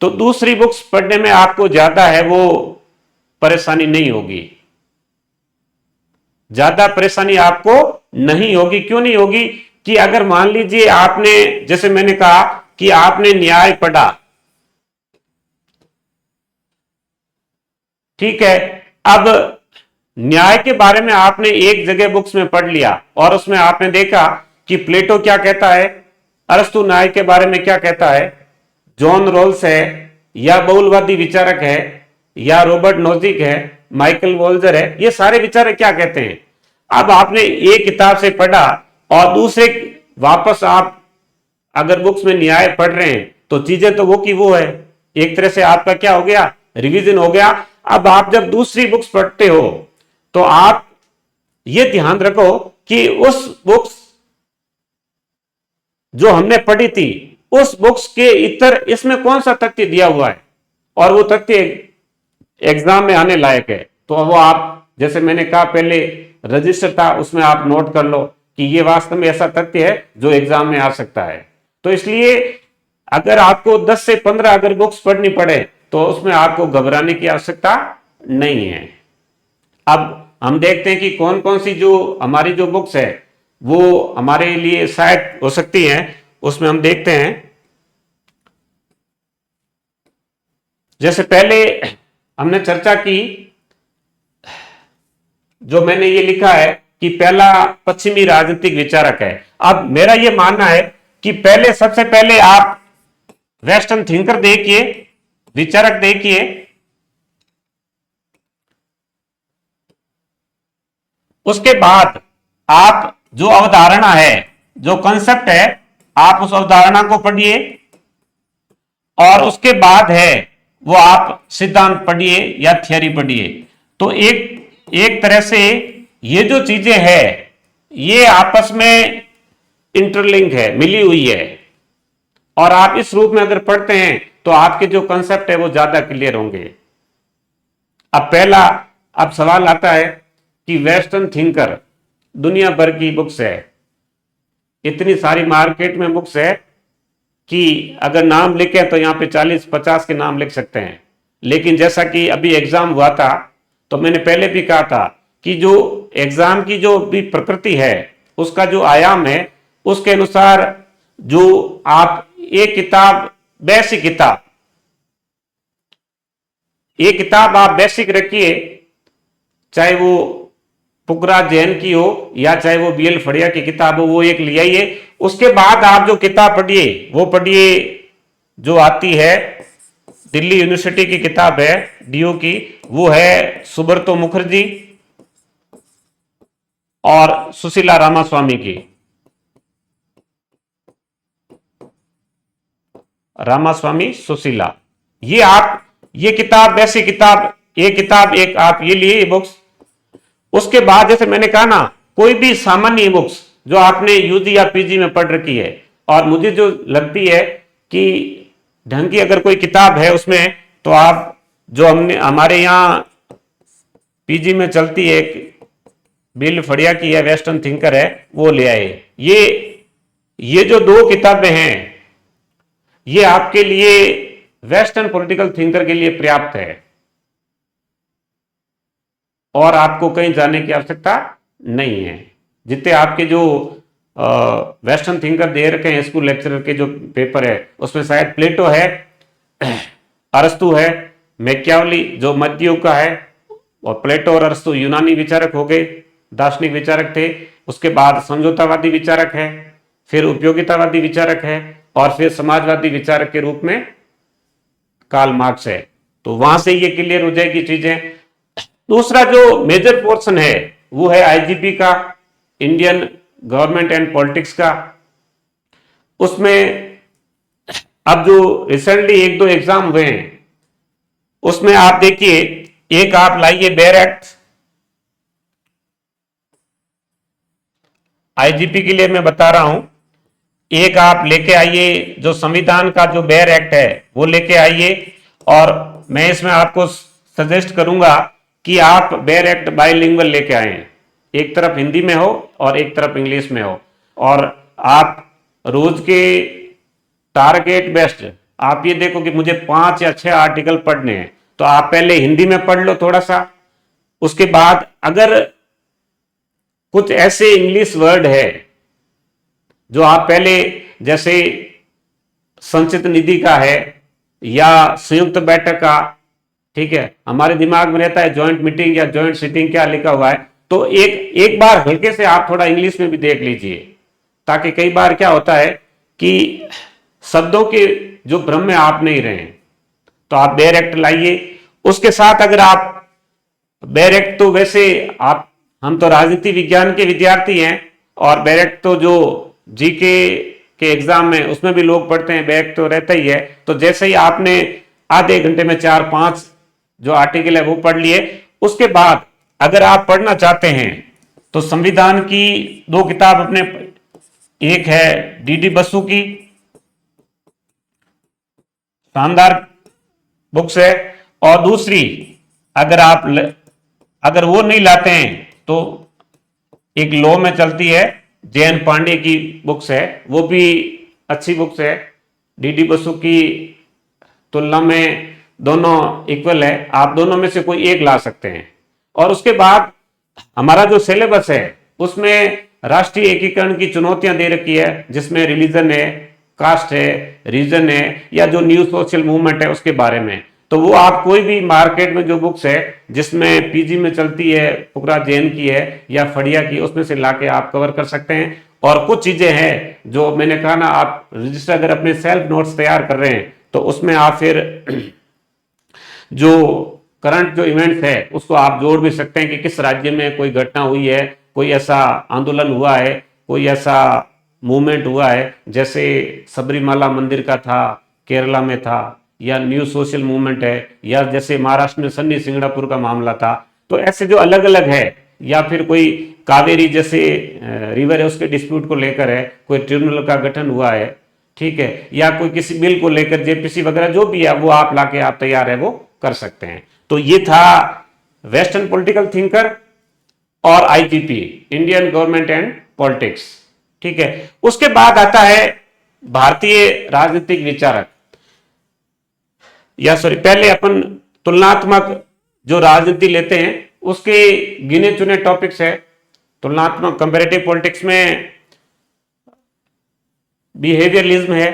तो दूसरी बुक्स पढ़ने में आपको ज्यादा है वो परेशानी नहीं होगी, ज्यादा परेशानी आपको नहीं होगी। क्यों नहीं होगी? कि अगर मान लीजिए आपने, जैसे मैंने कहा कि आपने न्याय पढ़ा, ठीक है, अब न्याय के बारे में आपने एक जगह बुक्स में पढ़ लिया और उसमें आपने देखा कि प्लेटो क्या कहता है, अरस्तु न्याय के बारे में क्या कहता है, जॉन रोल्स है या बहुलवादी विचारक है या रॉबर्ट नोजिक है, माइकल वोल्जर है, ये सारे विचारक क्या कहते हैं। अब आपने एक किताब से पढ़ा और दूसरे वापस आप अगर बुक्स में न्याय पढ़ रहे हैं तो चीजें तो वो की वो है, एक तरह से आपका क्या हो गया, रिवीजन हो गया। अब आप जब दूसरी बुक्स पढ़ते हो तो आप ये ध्यान रखो कि उस बुक्स जो हमने पढ़ी थी उस बुक्स के इतर इसमें कौन सा तथ्य दिया हुआ है और वो तथ्य एग्जाम में आने लायक है। तो वो आप, जैसे मैंने कहा पहले रजिस्टर था उसमें आप नोट कर लो कि ये वास्तव में ऐसा तथ्य है जो एग्जाम में आ सकता है। तो इसलिए अगर आपको 10 से 15 अगर बुक्स पढ़नी पड़े तो उसमें आपको घबराने की आवश्यकता नहीं है। अब हम देखते हैं कि कौन कौन सी जो हमारी जो बुक्स है वो हमारे लिए शायद हो सकती हैं। उसमें हम देखते हैं, जैसे पहले हमने चर्चा की, जो मैंने ये लिखा है कि पहला पश्चिमी राजनीतिक विचारक है। अब मेरा ये मानना है कि पहले, सबसे पहले आप वेस्टर्न थिंकर देखिए, विचारक देखिए, उसके बाद आप जो अवधारणा है, जो कंसेप्ट है, आप उस अवधारणा को पढ़िए और उसके बाद है वो आप सिद्धांत पढ़िए या थियरी पढ़िए। तो एक एक तरह से ये जो चीजें है ये आपस में इंटरलिंक है, मिली हुई है, और आप इस रूप में अगर पढ़ते हैं तो आपके जो कंसेप्ट है वो ज्यादा क्लियर होंगे। अब पहला, अब सवाल आता है कि वेस्टर्न थिंकर दुनिया भर की बुक्स है, इतनी सारी मार्केट में बुक्स है कि अगर नाम लिखे तो यहाँ पे 40-50 के नाम लिख सकते हैं। लेकिन जैसा कि अभी एग्जाम हुआ था तो मैंने पहले भी कहा था कि जो एग्जाम की जो भी प्रकृति है, उसका जो आयाम है, उसके अनुसार जो आप एक किताब, बेसिक किताब, एक किताब आप बेसिक रखिए, चाहे वो पुखराज जैन की हो या चाहे वो बीएल फड़िया की किताब हो, वो एक ले आइए। उसके बाद आप जो किताब पढ़िए वो पढ़िए जो आती है, दिल्ली यूनिवर्सिटी की किताब है डीयू की, वो है सुब्रतो मुखर्जी और सुशीला रामास्वामी की, रामास्वामी सुशीला। ये आप, ये किताब, बेसिक किताब, एक किताब एक आप ये लिए बुक्स। उसके बाद जैसे मैंने कहा ना, कोई भी सामान्य बुक्स जो आपने यूजी या पीजी में पढ़ रखी है, और मुझे जो लगती है कि ढंग की अगर कोई किताब है उसमें, तो आप जो हमने हमारे यहाँ पीजी में चलती है, एक बिल फड़िया की है, वेस्टर्न थिंकर है, वो ले आए। ये जो दो किताबें हैं ये आपके लिए, वेस्टर्न पॉलिटिकल थिंकर के लिए पर्याप्त है और आपको कहीं जाने की आवश्यकता नहीं है। जितने आपके जो वेस्टर्न थिंकर दे रखे हैं स्कूल लेक्चरर के जो पेपर है, उसमें शायद प्लेटो है, अरस्तु है, मैकियावली जो मध्य युग का है, और प्लेटो और अरस्तु यूनानी विचारक हो गए, दार्शनिक विचारक थे। उसके बाद समझौतावादी विचारक है, फिर उपयोगितावादी विचारक है, और फिर समाजवादी विचारक के रूप में कार्ल मार्क्स है। तो वहां से ये क्लियर हो जाएगी चीजें। दूसरा जो मेजर पोर्शन है वो है आईजीपी का, इंडियन गवर्नमेंट एंड पॉलिटिक्स का। उसमें अब जो रिसेंटली एक दो एग्जाम हुए हैं उसमें आप देखिए, एक आप लाइए बेयर एक्ट, आईजीपी के लिए मैं बता रहा हूं, एक आप लेके आइए जो संविधान का जो बेयर एक्ट है वो लेके आइए। और मैं इसमें आपको सजेस्ट करूंगा कि आप बेयर एक्ट बाइलिंगुअल लेके आए, एक तरफ हिंदी में हो और एक तरफ इंग्लिश में हो, और आप रोज के टारगेट बेस्ड, आप ये देखो कि मुझे 5 या 6 आर्टिकल पढ़ने हैं, तो आप पहले हिंदी में पढ़ लो थोड़ा सा। उसके बाद अगर कुछ ऐसे इंग्लिश वर्ड है जो आप पहले, जैसे संचित निधि का है या संयुक्त बैठक का, ठीक है, हमारे दिमाग में रहता है जॉइंट मीटिंग या जॉइंट सीटिंग क्या लिखा हुआ है, तो एक एक बार हल्के से आप थोड़ा इंग्लिश में भी देख लीजिए, ताकि कई बार क्या होता है कि शब्दों के जो भ्रम में आप नहीं रहे, तो आप डायरेक्ट लाइए। उसके साथ अगर आप डायरेक्ट, तो वैसे आप, हम तो राजनीति विज्ञान के विद्यार्थी हैं, और डायरेक्ट तो जो जीके के एग्जाम में उसमें भी लोग पढ़ते हैं, बैक तो रहता ही है। तो जैसे ही आपने आधे घंटे में 4-5 जो आर्टिकल है वो पढ़ लिए, उसके बाद अगर आप पढ़ना चाहते हैं तो संविधान की 2 किताब अपने, एक है डीडी बसु की, शानदार बुक्स है, और दूसरी अगर आप अगर वो नहीं लाते हैं तो एक लॉ में चलती है, जयन पांडे की बुक्स है, वो भी अच्छी बुक्स है। डीडी बसु की तुलना में दोनों इक्वल है, आप दोनों में से कोई एक ला सकते हैं। और उसके बाद हमारा जो सिलेबस है उसमें राष्ट्रीय एकीकरण की चुनौतियां दे रखी है, जिसमें रिलीजन है, कास्ट है, रीजन है, या जो न्यू सोशल मूवमेंट है उसके बारे में। तो वो आप कोई भी मार्केट में जो बुक्स है जिसमें पीजी में चलती है, फुकरा जैन की है या फड़िया की, उसमें से लाके आप कवर कर सकते हैं। और कुछ चीजें हैं जो मैंने कहा ना, आप रजिस्टर अगर अपने सेल्फ नोट्स तैयार कर रहे हैं तो उसमें आप फिर जो करंट जो इवेंट्स है उसको आप जोड़ भी सकते हैं कि किस राज्य में कोई घटना हुई है, कोई ऐसा आंदोलन हुआ है, कोई ऐसा मूवमेंट हुआ है, जैसे सबरीमाला मंदिर का था, केरला में था, या न्यू सोशल मूवमेंट है, या जैसे महाराष्ट्र में सन्नी सिंगड़ापुर का मामला था। तो ऐसे जो अलग अलग है, या फिर कोई कावेरी जैसे रिवर है उसके डिस्प्यूट को लेकर है, कोई ट्रिब्यूनल का गठन हुआ है, ठीक है, या कोई किसी बिल को लेकर जेपीसी वगैरह जो भी है वो आप लाके आप तैयार है वो कर सकते हैं। तो ये था वेस्टर्न पॉलिटिकल थिंकर और IPP, Indian government and politics, ठीक है। उसके बाद आता है भारतीय राजनीतिक विचारक, या सॉरी, पहले अपन तुलनात्मक जो राजनीति लेते हैं उसके गिने चुने टॉपिक्स है। तुलनात्मक कंपैरेटिव पॉलिटिक्स में बिहेवियरलिज्म है,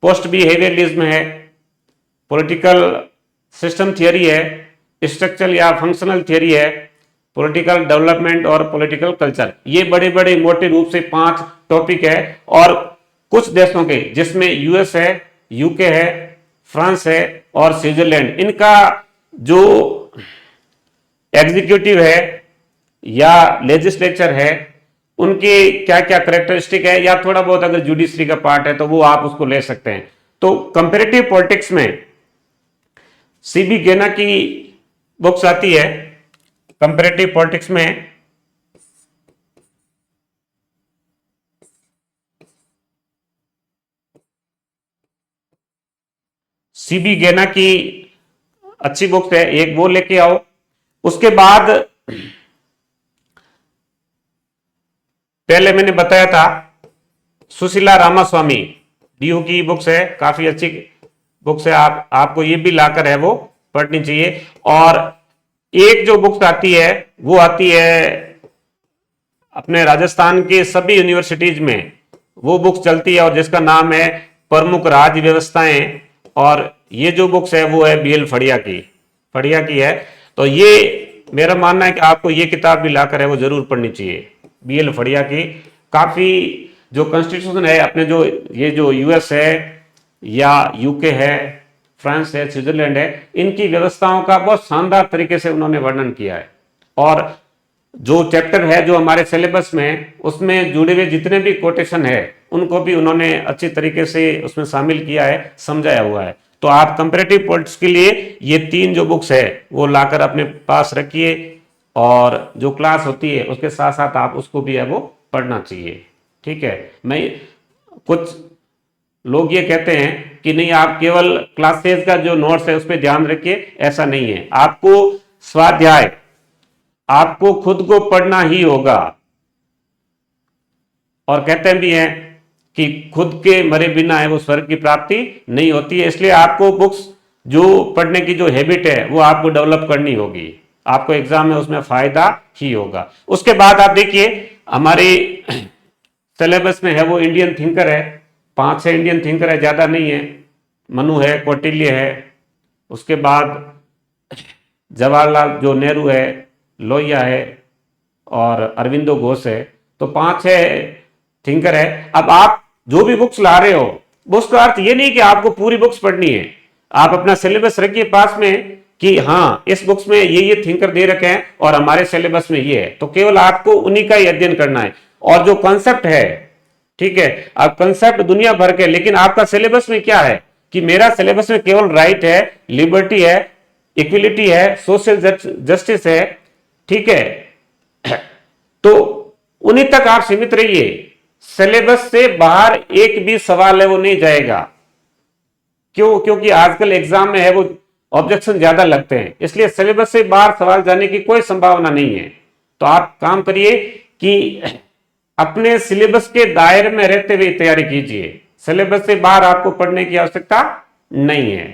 पोस्ट बिहेवियरलिज्म है, पॉलिटिकल सिस्टम थियरी है, स्ट्रक्चरल या फंक्शनल थियरी है, पॉलिटिकल डेवलपमेंट और पॉलिटिकल कल्चर। ये बड़े बड़े मोटे रूप से 5 टॉपिक है। और कुछ देशों के, जिसमें यूएस है, यूके है, फ्रांस है और स्विट्जरलैंड, इनका जो एग्जीक्यूटिव है या लेजिस्लेचर है, उनके क्या क्या करेक्टरिस्टिक है, या थोड़ा बहुत अगर जुडिशरी का पार्ट है तो वो आप उसको ले सकते हैं। तो कंपैरेटिव पॉलिटिक्स में सीबी गेना की बुक्स आती है। कंपैरेटिव पॉलिटिक्स में सीबी गेना की अच्छी बुक्स है, एक वो लेके आओ। उसके बाद पहले मैंने बताया था सुशीला रामास्वामी, डीयू की बुक्स है, काफी अच्छी बुक्स है, आपको ये भी लाकर है वो पढ़नी चाहिए। और एक जो बुक्स आती है वो आती है अपने राजस्थान के सभी यूनिवर्सिटीज में, वो बुक्स चलती है और जिसका नाम है प्रमुख राज्य व्यवस्थाएं। और ये जो बुक्स है वो है बीएल फड़िया की है। तो ये मेरा मानना है कि आपको ये किताब भी लाकर है वो जरूर पढ़नी चाहिए, बीएल फड़िया की। काफी जो कॉन्स्टिट्यूशन है अपने, जो ये जो यूएस है या यूके है, फ्रांस है, स्विट्जरलैंड है, इनकी व्यवस्थाओं का बहुत शानदार तरीके से उन्होंने वर्णन किया है। और जो चैप्टर है जो हमारे सिलेबस में, उसमें जुड़े हुए जितने भी कोटेशन है उनको भी उन्होंने अच्छी तरीके से उसमें शामिल किया है, समझाया हुआ है। तो आप कंपैरेटिव पॉलिटिक्स के लिए ये 3 जो बुक्स है वो लाकर अपने पास रखिए, और जो क्लास होती है उसके साथ साथ आप उसको भी है वो पढ़ना चाहिए, ठीक है। मैं कुछ लोग ये कहते हैं कि नहीं, आप केवल क्लासेस का जो नोट्स है उस पर ध्यान रखिए, ऐसा नहीं है। आपको स्वाध्याय, आपको खुद को पढ़ना ही होगा। और कहते भी हैं कि खुद के मरे बिना है वो स्वर्ग की प्राप्ति नहीं होती है। इसलिए आपको बुक्स जो पढ़ने की जो हैबिट है वो आपको डेवलप करनी होगी, आपको एग्जाम में उसमें फायदा ही होगा। उसके बाद आप देखिए हमारे सिलेबस में है वो इंडियन थिंकर है, 5-6 इंडियन थिंकर है, ज्यादा नहीं है। मनु है, कौटिल्य है, उसके बाद जवाहरलाल जो नेहरू है, लोहिया है और अरविंदो घोष है। तो 5-6 थिंकर है। अब आप जो भी बुक्स ला रहे हो, बुक्स का अर्थ ये नहीं कि आपको पूरी बुक्स पढ़नी है। आप अपना सिलेबस रखिए पास में कि हाँ इस बुक्स में ये थिंकर दे रखे हैं और हमारे सिलेबस में ये है, तो केवल आपको उन्हीं का ही अध्ययन करना है। और जो कॉन्सेप्ट है, ठीक है, अब कंसेप्ट दुनिया भर के, लेकिन आपका सिलेबस में क्या है कि मेरा सिलेबस में केवल राइट है, लिबर्टी है, इक्विलिटी है, सोशल जस्टिस है, ठीक है। तो उन्हीं तक आप सीमित रहिए। सिलेबस से बाहर एक भी सवाल है वो नहीं जाएगा। क्यों? क्योंकि आजकल एग्जाम में है वो ऑब्जेक्शन ज्यादा लगते हैं, इसलिए सिलेबस से बाहर सवाल जाने की कोई संभावना नहीं है। तो आप काम करिए कि अपने सिलेबस के दायरे में रहते हुए तैयारी कीजिए, सिलेबस से बाहर आपको पढ़ने की आवश्यकता नहीं है,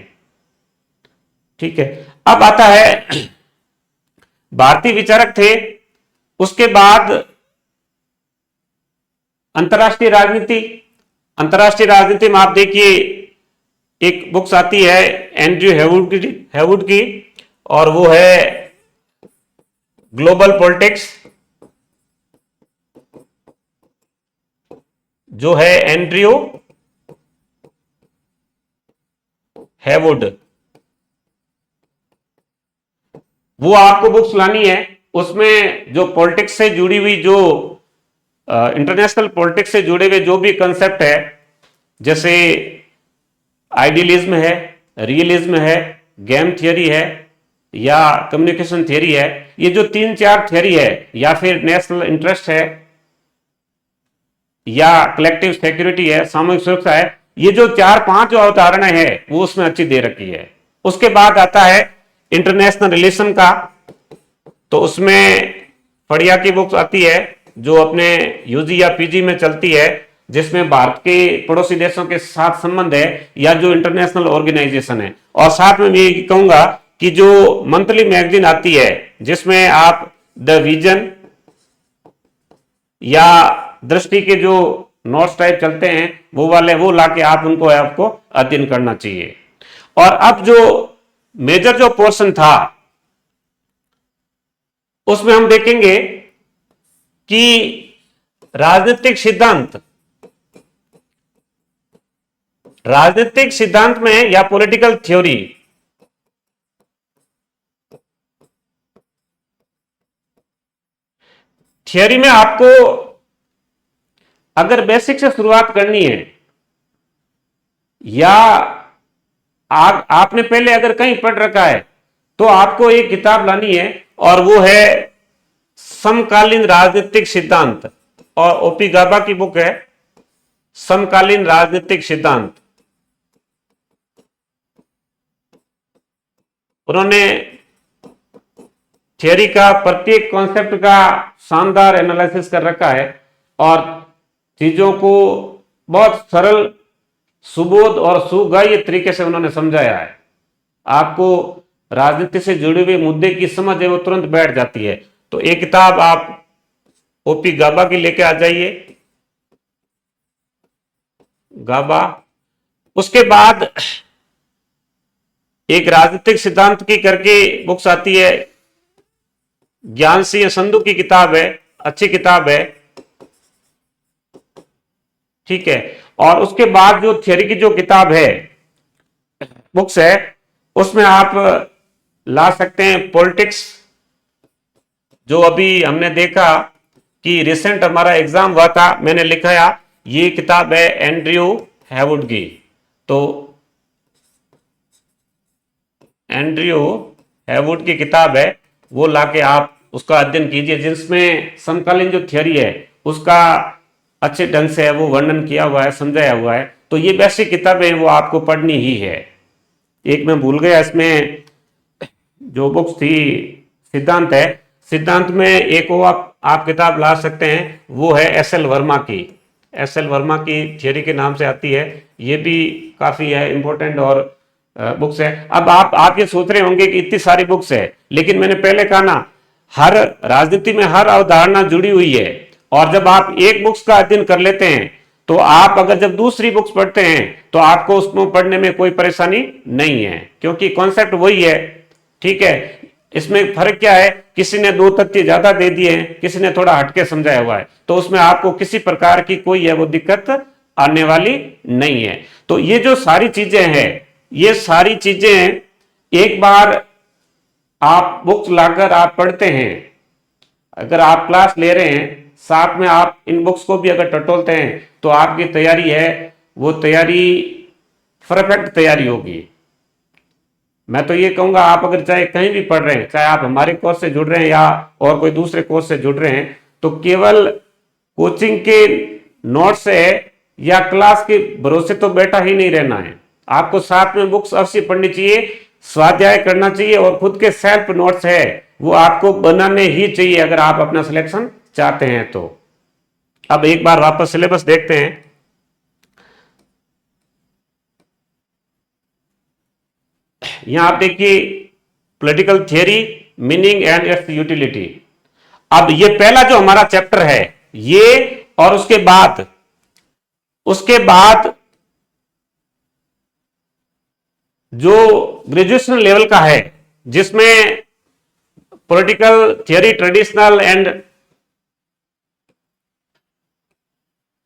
ठीक है। अब आता है भारतीय विचारक थे, उसके बाद अंतरराष्ट्रीय राजनीति। अंतरराष्ट्रीय राजनीति में आप देखिए एक बुक्स आती है एंड्रयू हैवुड की और वो है ग्लोबल पॉलिटिक्स, जो है एंड्रयू हैवुड। वो आपको बुक्स लानी है। उसमें जो पॉलिटिक्स से जुड़ी हुई, जो इंटरनेशनल पॉलिटिक्स से जुड़े हुए जो भी कंसेप्ट है, जैसे आइडियलिज्म है, रियलिज्म है, गेम थियरी है या कम्युनिकेशन थियरी है, ये जो 3-4 थियरी है, या फिर नेशनल इंटरेस्ट है या कलेक्टिव सिक्योरिटी है, सामूहिक सुरक्षा है, ये जो 4-5 जो अवधारणाएं है वो उसमें अच्छी दे रखी है। उसके बाद आता है इंटरनेशनल रिलेशन का, तो उसमें फड़िया की बुक आती है जो अपने यूजी या पीजी में चलती है, जिसमें भारत के पड़ोसी देशों के साथ संबंध है या जो इंटरनेशनल ऑर्गेनाइजेशन है। और साथ में मैं ये कहूंगा कि जो मंथली मैगजीन आती है जिसमें आप द विजन या दृष्टि के जो नोट्स टाइप चलते हैं वो वाले, वो लाके आप उनको आपको अध्ययन करना चाहिए। और अब जो मेजर जो पोर्शन था उसमें हम देखेंगे कि राजनीतिक सिद्धांत, राजनीतिक सिद्धांत में या पॉलिटिकल थ्योरी, थियोरी में आपको अगर बेसिक से शुरुआत करनी है या आपने पहले अगर कहीं पढ़ रखा है तो आपको एक किताब लानी है और वो है समकालीन राजनीतिक सिद्धांत, और ओपी गाबा की बुक है समकालीन राजनीतिक सिद्धांत। उन्होंने थियरी का प्रत्येक कॉन्सेप्ट का शानदार एनालिसिस कर रखा है और चीजों को बहुत सरल, सुबोध और सुग्राह्य तरीके से उन्होंने समझाया है। आपको राजनीति से जुड़े हुए मुद्दे की समझ है वो तुरंत बैठ जाती है। तो एक किताब आप ओपी गाबा की लेके आ जाइए, गाबा। उसके बाद एक राजनीतिक सिद्धांत की करके बुक्स आती है, ज्ञान सिंह संधू की किताब है, अच्छी किताब है, ठीक है। और उसके बाद जो थियरी की जो किताब है, बुक्स है, उसमें आप ला सकते हैं पॉलिटिक्स, जो अभी हमने देखा कि रिसेंट हमारा एग्जाम हुआ था, मैंने लिखाया ये किताब है एंड्रयू हैवुड की। तो एंड्रयू हैवुड की किताब है, वो लाके आप उसका अध्ययन कीजिए, जिसमें समकालीन जो थियरी है उसका अच्छे ढंग से है वो वर्णन किया हुआ है, समझाया हुआ है। तो ये बेसिक किताबें वो आपको पढ़नी ही है। एक मैं भूल गया, इसमें जो बुक्स थी सिद्धांत है, सिद्धांत में एक वो आप किताब ला सकते हैं, वो है एस एल वर्मा की एस एल वर्मा की थियोरी के नाम से आती है, ये भी काफ़ी है इम्पोर्टेंट और बुक्स है। अब आप ये सोच रहे होंगे कि इतनी सारी बुक्स है, लेकिन मैंने पहले कहा ना, हर राजनीति में हर अवधारणा जुड़ी हुई है, और जब आप एक बुक्स का अध्ययन कर लेते हैं तो आप अगर जब दूसरी बुक्स पढ़ते हैं तो आपको उसको पढ़ने में कोई परेशानी नहीं है, क्योंकि कॉन्सेप्ट वही है। ठीक है, इसमें फर्क क्या है, किसी ने दो तथ्य ज्यादा दे दिए हैं, किसी ने थोड़ा हटके समझाया हुआ है, तो उसमें आपको किसी प्रकार की कोई है वो दिक्कत आने वाली नहीं है। तो ये जो सारी चीजें हैं, ये सारी चीजें एक बार आप बुक्स लाकर आप पढ़ते हैं, अगर आप क्लास ले रहे हैं साथ में आप इन बुक्स को भी अगर टटोलते हैं तो आपकी तैयारी है वो तैयारी परफेक्ट तैयारी होगी। मैं तो ये कहूंगा, आप अगर चाहे कहीं भी पढ़ रहे हैं, चाहे आप हमारे कोर्स से जुड़ रहे हैं या और कोई दूसरे कोर्स से जुड़ रहे हैं, तो केवल कोचिंग के नोट से या क्लास के भरोसे तो बैठा ही नहीं रहना है, आपको साथ में बुक्स अवश्य पढ़नी चाहिए, स्वाध्याय करना चाहिए, और खुद के सेल्फ नोट्स है वो आपको बनाने ही चाहिए अगर आप अपना सिलेक्शन चाहते हैं तो। अब एक बार वापस सिलेबस देखते हैं। यहां आप देखिए, political theory, meaning and it's utility. अब ये पहला जो हमारा चैप्टर है ये, और उसके बाद जो ग्रेजुएशन लेवल का है, जिसमें political theory traditional and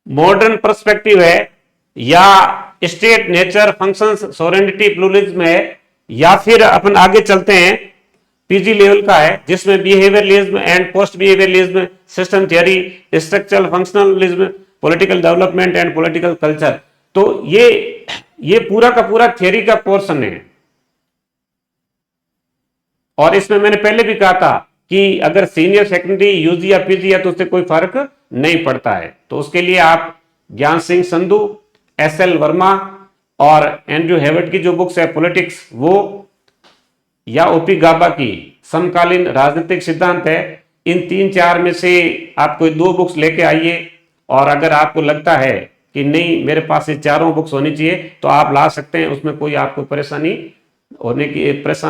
modern perspective है, या स्टेट नेचर फंक्शंस सोरेनिटी प्लूरलिज्म है, या फिर अपन आगे चलते हैं पीजी लेवल का है जिसमें behaviourism and post behaviourism, system theory, structural functionalism, political development and political culture. तो ये पूरा का पूरा थियरी का पोर्शन है, और इसमें मैंने पहले भी कहा था कि अगर सीनियर सेकेंडरी यूजी या पीजी है तो उससे कोई फर्क नहीं पड़ता है। तो उसके लिए आप ज्ञान सिंह संधू, एस.एल. वर्मा और एंड्रयू हेवर्ट की जो बुक्स है पॉलिटिक्स, वो, या ओपी गाबा की समकालीन राजनीतिक सिद्धांत है, इन 3-4 में से आप कोई 2 बुक्स लेके आइए। और अगर आपको लगता है कि नहीं मेरे पास ये चारों बुक्स होनी चाहिए तो आप ला सकते हैं, उसमें कोई आपको परेशान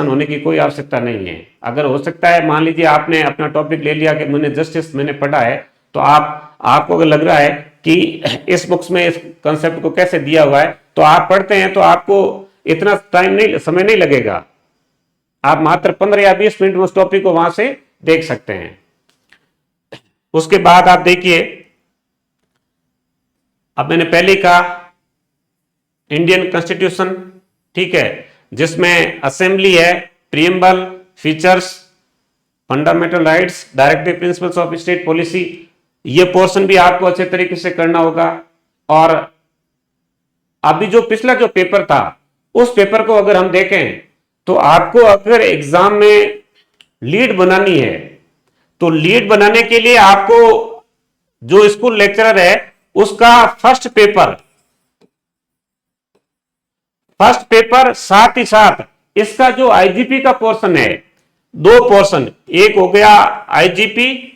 होने की कोई आवश्यकता नहीं है। अगर हो सकता है, मान लीजिए आपने अपना टॉपिक ले लिया कि मैंने जस्टिस मैंने पढ़ा है, तो आपको अगर लग रहा है कि इस बुक्स में इस कंसेप्ट को कैसे दिया हुआ है, तो आप पढ़ते हैं तो आपको इतना समय नहीं लगेगा, आप मात्र 15 या 20 मिनट में उस टॉपिक को वहां से देख सकते हैं। उसके बाद आप देखिए, अब मैंने पहले कहा इंडियन कॉन्स्टिट्यूशन, ठीक है, जिसमें असेंबली है, preamble, features, fundamental rights, directive principles of state policy, ये पोर्शन भी आपको अच्छे तरीके से करना होगा। और अभी जो पिछला जो पेपर था, उस पेपर को अगर हम देखें तो आपको अगर एग्जाम में लीड बनानी है, तो लीड बनाने के लिए आपको जो स्कूल लेक्चरर है उसका फर्स्ट पेपर साथ ही साथ इसका जो आईजीपी का पोर्शन है, 2 पोर्शन, एक हो गया आईजीपी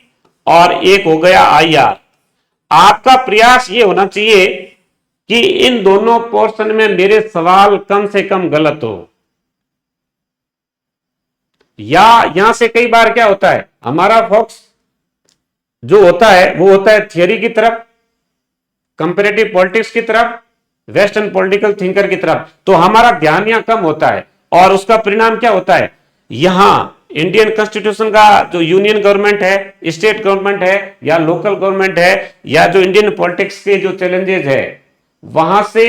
और एक हो गया आईआर। आपका प्रयास ये होना चाहिए कि इन दोनों पोर्शन में मेरे सवाल कम से कम गलत हो। या यहां से कई बार क्या होता है, हमारा फोकस जो होता है वो होता है थियरी की तरफ, कंपैरेटिव पॉलिटिक्स की तरफ, वेस्टर्न पॉलिटिकल थिंकर की तरफ, तो हमारा ध्यान यहां कम होता है। और उसका परिणाम क्या होता है, यहां इंडियन कॉन्स्टिट्यूशन का जो यूनियन गवर्नमेंट है, स्टेट गवर्नमेंट है या लोकल गवर्नमेंट है, या जो इंडियन पॉलिटिक्स के जो चैलेंजेस है, वहां से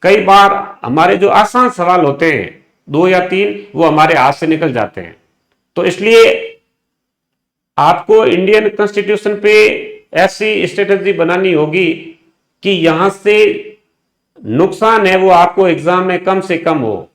कई बार हमारे जो आसान सवाल होते हैं 2 या 3, वो हमारे हाथ से निकल जाते हैं। तो इसलिए आपको इंडियन कॉन्स्टिट्यूशन पे ऐसी स्ट्रेटेजी बनानी होगी कि यहां से नुकसान है वो आपको एग्जाम में कम से कम हो।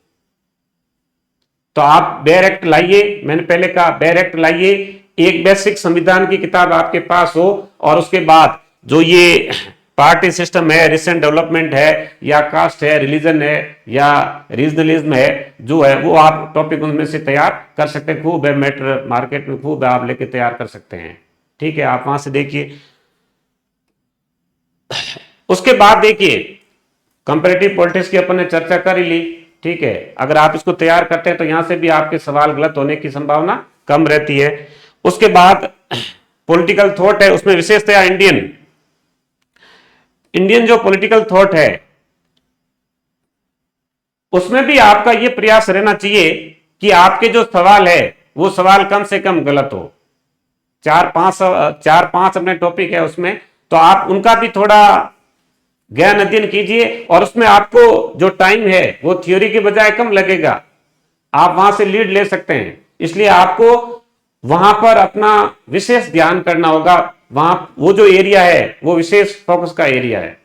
तो आप बेयर एक्ट लाइए, मैंने पहले कहा बेयर एक्ट लाइए, एक बेसिक संविधान की किताब आपके पास हो, और उसके बाद जो ये पार्टी सिस्टम है, रिसेंट डेवलपमेंट है, या कास्ट है, रिलीजन है, या रीजनलिज्म है, जो है वो आप टॉपिक उनमें से तैयार कर सकते हैं। खूब है, मैटर मार्केट में खूब है, आप लेके तैयार कर सकते हैं। ठीक है, आप वहां से देखिए। उसके बाद देखिए कंपैरेटिव पॉलिटिक्स की अपन ने चर्चा कर ही ली, ठीक है। अगर आप इसको तैयार करते हैं तो यहां से भी आपके सवाल गलत होने की संभावना कम रहती है। उसके बाद पॉलिटिकल थॉट है, उसमें विशेषतया इंडियन जो पॉलिटिकल थॉट है उसमें भी आपका यह प्रयास रहना चाहिए कि आपके जो सवाल है वो सवाल कम से कम गलत हो। चार पांच अपने टॉपिक है उसमें, तो आप उनका भी थोड़ा ज्ञान अध्ययन कीजिए और उसमें आपको जो टाइम है वो थ्योरी के बजाय कम लगेगा, आप वहां से लीड ले सकते हैं। इसलिए आपको वहां पर अपना विशेष ध्यान करना होगा। वहां वो जो एरिया है वो विशेष फोकस का एरिया है,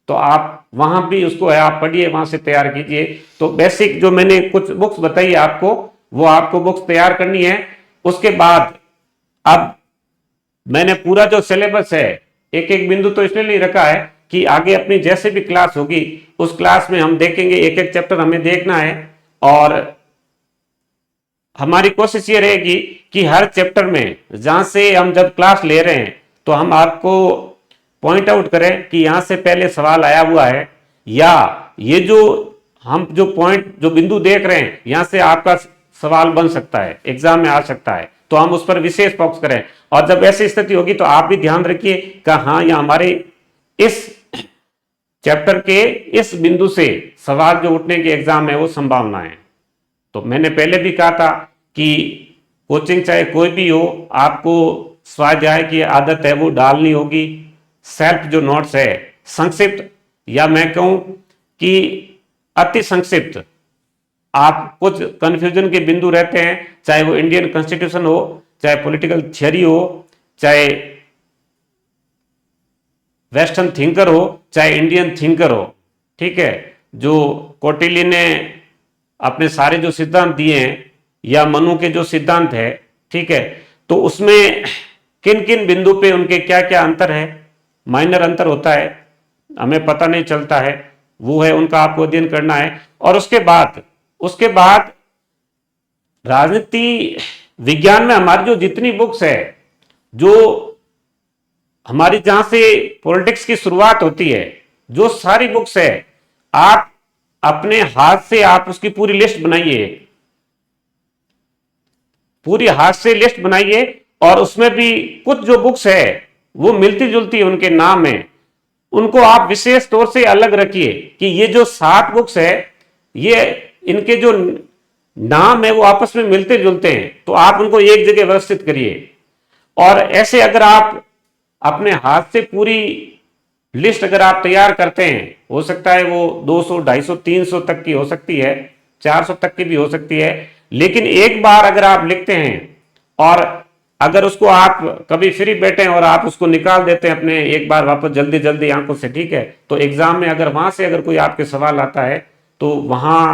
तो आप वहां भी उसको है आप पढ़िए, वहां से तैयार कीजिए। तो बेसिक जो मैंने कुछ बुक्स बताई आपको, वो आपको बुक्स तैयार करनी है। उसके बाद अब मैंने पूरा जो सिलेबस है एक एक बिंदु तो इसलिए नहीं रखा है कि आगे अपनी जैसे भी क्लास होगी उस क्लास में हम देखेंगे, एक एक चैप्टर हमें देखना है। और हमारी कोशिश ये रहेगी कि हर चैप्टर में जहां से हम जब क्लास ले रहे हैं तो हम आपको पॉइंट आउट करें कि यहां से पहले सवाल आया हुआ है, या ये जो हम जो पॉइंट जो बिंदु देख रहे हैं यहां से आपका सवाल बन सकता है, एग्जाम में आ सकता है, तो हम उस पर विशेष फोकस करें। और जब ऐसी स्थिति होगी तो आप भी ध्यान रखिए कि हाँ या हमारे इस चैप्टर के इस बिंदु से सवाल जो उठने के एग्जाम है वो संभावना है। तो मैंने पहले भी कहा था कि कोचिंग चाहे कोई भी हो, आपको स्वाध्याय की आदत है वो डालनी होगी। सेल्फ जो नोट्स है संक्षिप्त, या मैं कहूं कि अति संक्षिप्त, आप कुछ कंफ्यूजन के बिंदु रहते हैं, चाहे वो इंडियन कॉन्स्टिट्यूशन हो, चाहे पॉलिटिकल थियरी हो, चाहे वेस्टर्न थिंकर हो, चाहे इंडियन थिंकर हो, ठीक है। जो कौटिल्य ने अपने सारे जो सिद्धांत दिए हैं या मनु के जो सिद्धांत है, ठीक है, तो उसमें किन किन बिंदु पे उनके क्या क्या अंतर है, माइनर अंतर होता है, हमें पता नहीं चलता है, वो है उनका आपको अध्ययन करना है। और उसके बाद राजनीति विज्ञान में हमारी जो जितनी बुक्स है, जो हमारी जहां से पॉलिटिक्स की शुरुआत होती है, जो सारी बुक्स है आप अपने हाथ से आप उसकी पूरी लिस्ट बनाइए, पूरी हाथ से लिस्ट बनाइए। और उसमें भी कुछ जो बुक्स है वो मिलती जुलती उनके नाम है, उनको आप विशेष तौर से अलग रखिए कि ये जो 7 बुक्स है ये इनके जो नाम है वो आपस में मिलते जुलते हैं, तो आप उनको एक जगह व्यवस्थित करिए। और ऐसे अगर आप अपने हाथ से पूरी लिस्ट अगर आप तैयार करते हैं, हो सकता है वो 200, 250, 300 तक की हो सकती है, 400 तक की भी हो सकती है, लेकिन एक बार अगर आप लिखते हैं और अगर उसको आप कभी फ्री बैठे हैं और आप उसको निकाल देते हैं अपने एक बार वापस जल्दी जल्दी आंखों से, ठीक है, तो एग्जाम में अगर वहां से अगर कोई आपके सवाल आता है तो वहां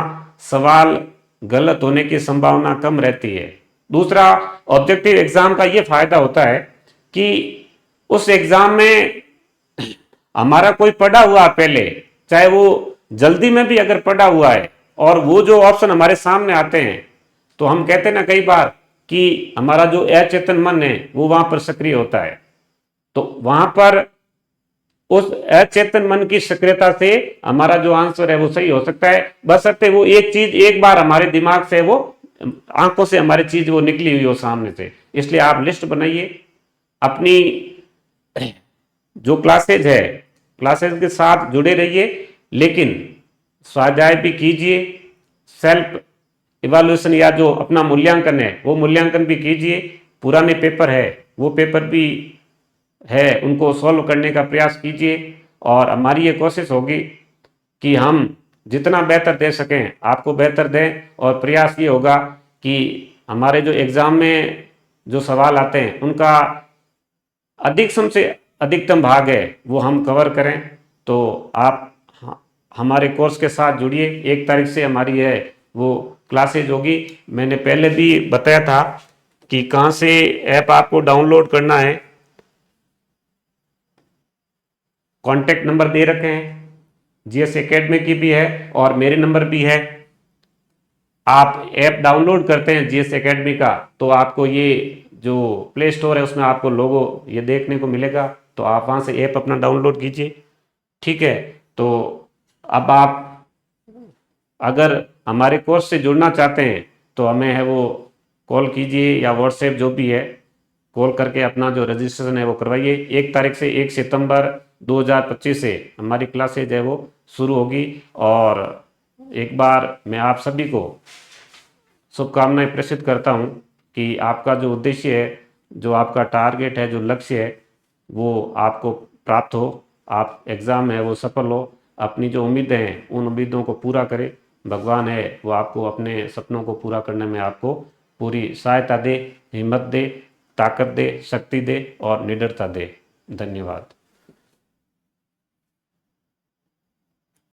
सवाल गलत होने की संभावना कम रहती है। दूसरा, ऑब्जेक्टिव एग्जाम का यह फायदा होता है कि उस एग्जाम में हमारा कोई पढ़ा हुआ पहले, चाहे वो जल्दी में भी अगर पढ़ा हुआ है, और वो जो ऑप्शन हमारे सामने आते हैं तो हम कहते हैं ना कई बार कि हमारा जो अचेतन मन है वो वहां पर सक्रिय होता है, तो वहां पर उस अचेतन मन की सक्रियता से हमारा जो आंसर है वो सही हो सकता है, बशर्ते वो एक चीज एक बार हमारे दिमाग से वो आंखों से हमारी चीज वो निकली हुई हो सामने से। इसलिए आप लिस्ट बनाइए, अपनी जो क्लासेज है क्लासेज के साथ जुड़े रहिए, लेकिन स्वाध्याय भी कीजिए, सेल्फ इवैल्यूएशन या जो अपना मूल्यांकन है वो मूल्यांकन भी कीजिए। पुराने पेपर है वो पेपर भी है उनको सॉल्व करने का प्रयास कीजिए। और हमारी ये कोशिश होगी कि हम जितना बेहतर दे सकें आपको बेहतर दें, और प्रयास ये होगा कि हमारे जो एग्ज़ाम में जो सवाल आते हैं उनका अधिकतम से अधिकतम भाग है वो हम कवर करें। तो आप हमारे कोर्स के साथ जुड़िए। 1 तारीख से हमारी है वो क्लासेज होगी। मैंने पहले भी बताया था कि कहाँ से ऐप आपको डाउनलोड करना है, कॉन्टेक्ट नंबर दे रखे हैं, जीएस एकेडमी की भी है और मेरे नंबर भी है। आप ऐप डाउनलोड करते हैं जीएस एकेडमी का तो आपको ये जो प्ले स्टोर है उसमें आपको लोगो ये देखने को मिलेगा, तो आप वहाँ से ऐप अपना डाउनलोड कीजिए। ठीक है। तो अब आप अगर हमारे कोर्स से जुड़ना चाहते हैं तो हमें है वो कॉल कीजिए या व्हाट्सएप जो भी है, कॉल करके अपना जो रजिस्ट्रेशन है वो करवाइए। 1 तारीख से 1 सितंबर 2025 से हमारी क्लासेज है वो शुरू होगी। और एक बार मैं आप सभी को शुभकामनाएं प्रेषित करता हूं कि आपका जो उद्देश्य है, जो आपका टारगेट है, जो लक्ष्य है, वो आपको प्राप्त हो, आप एग्ज़ाम है वो सफल हो, अपनी जो उम्मीदें हैं उन उम्मीदों को पूरा करें। भगवान है वो आपको अपने सपनों को पूरा करने में आपको पूरी सहायता दे, हिम्मत दे, ताकत दे, शक्ति दे और निडरता दे। धन्यवाद।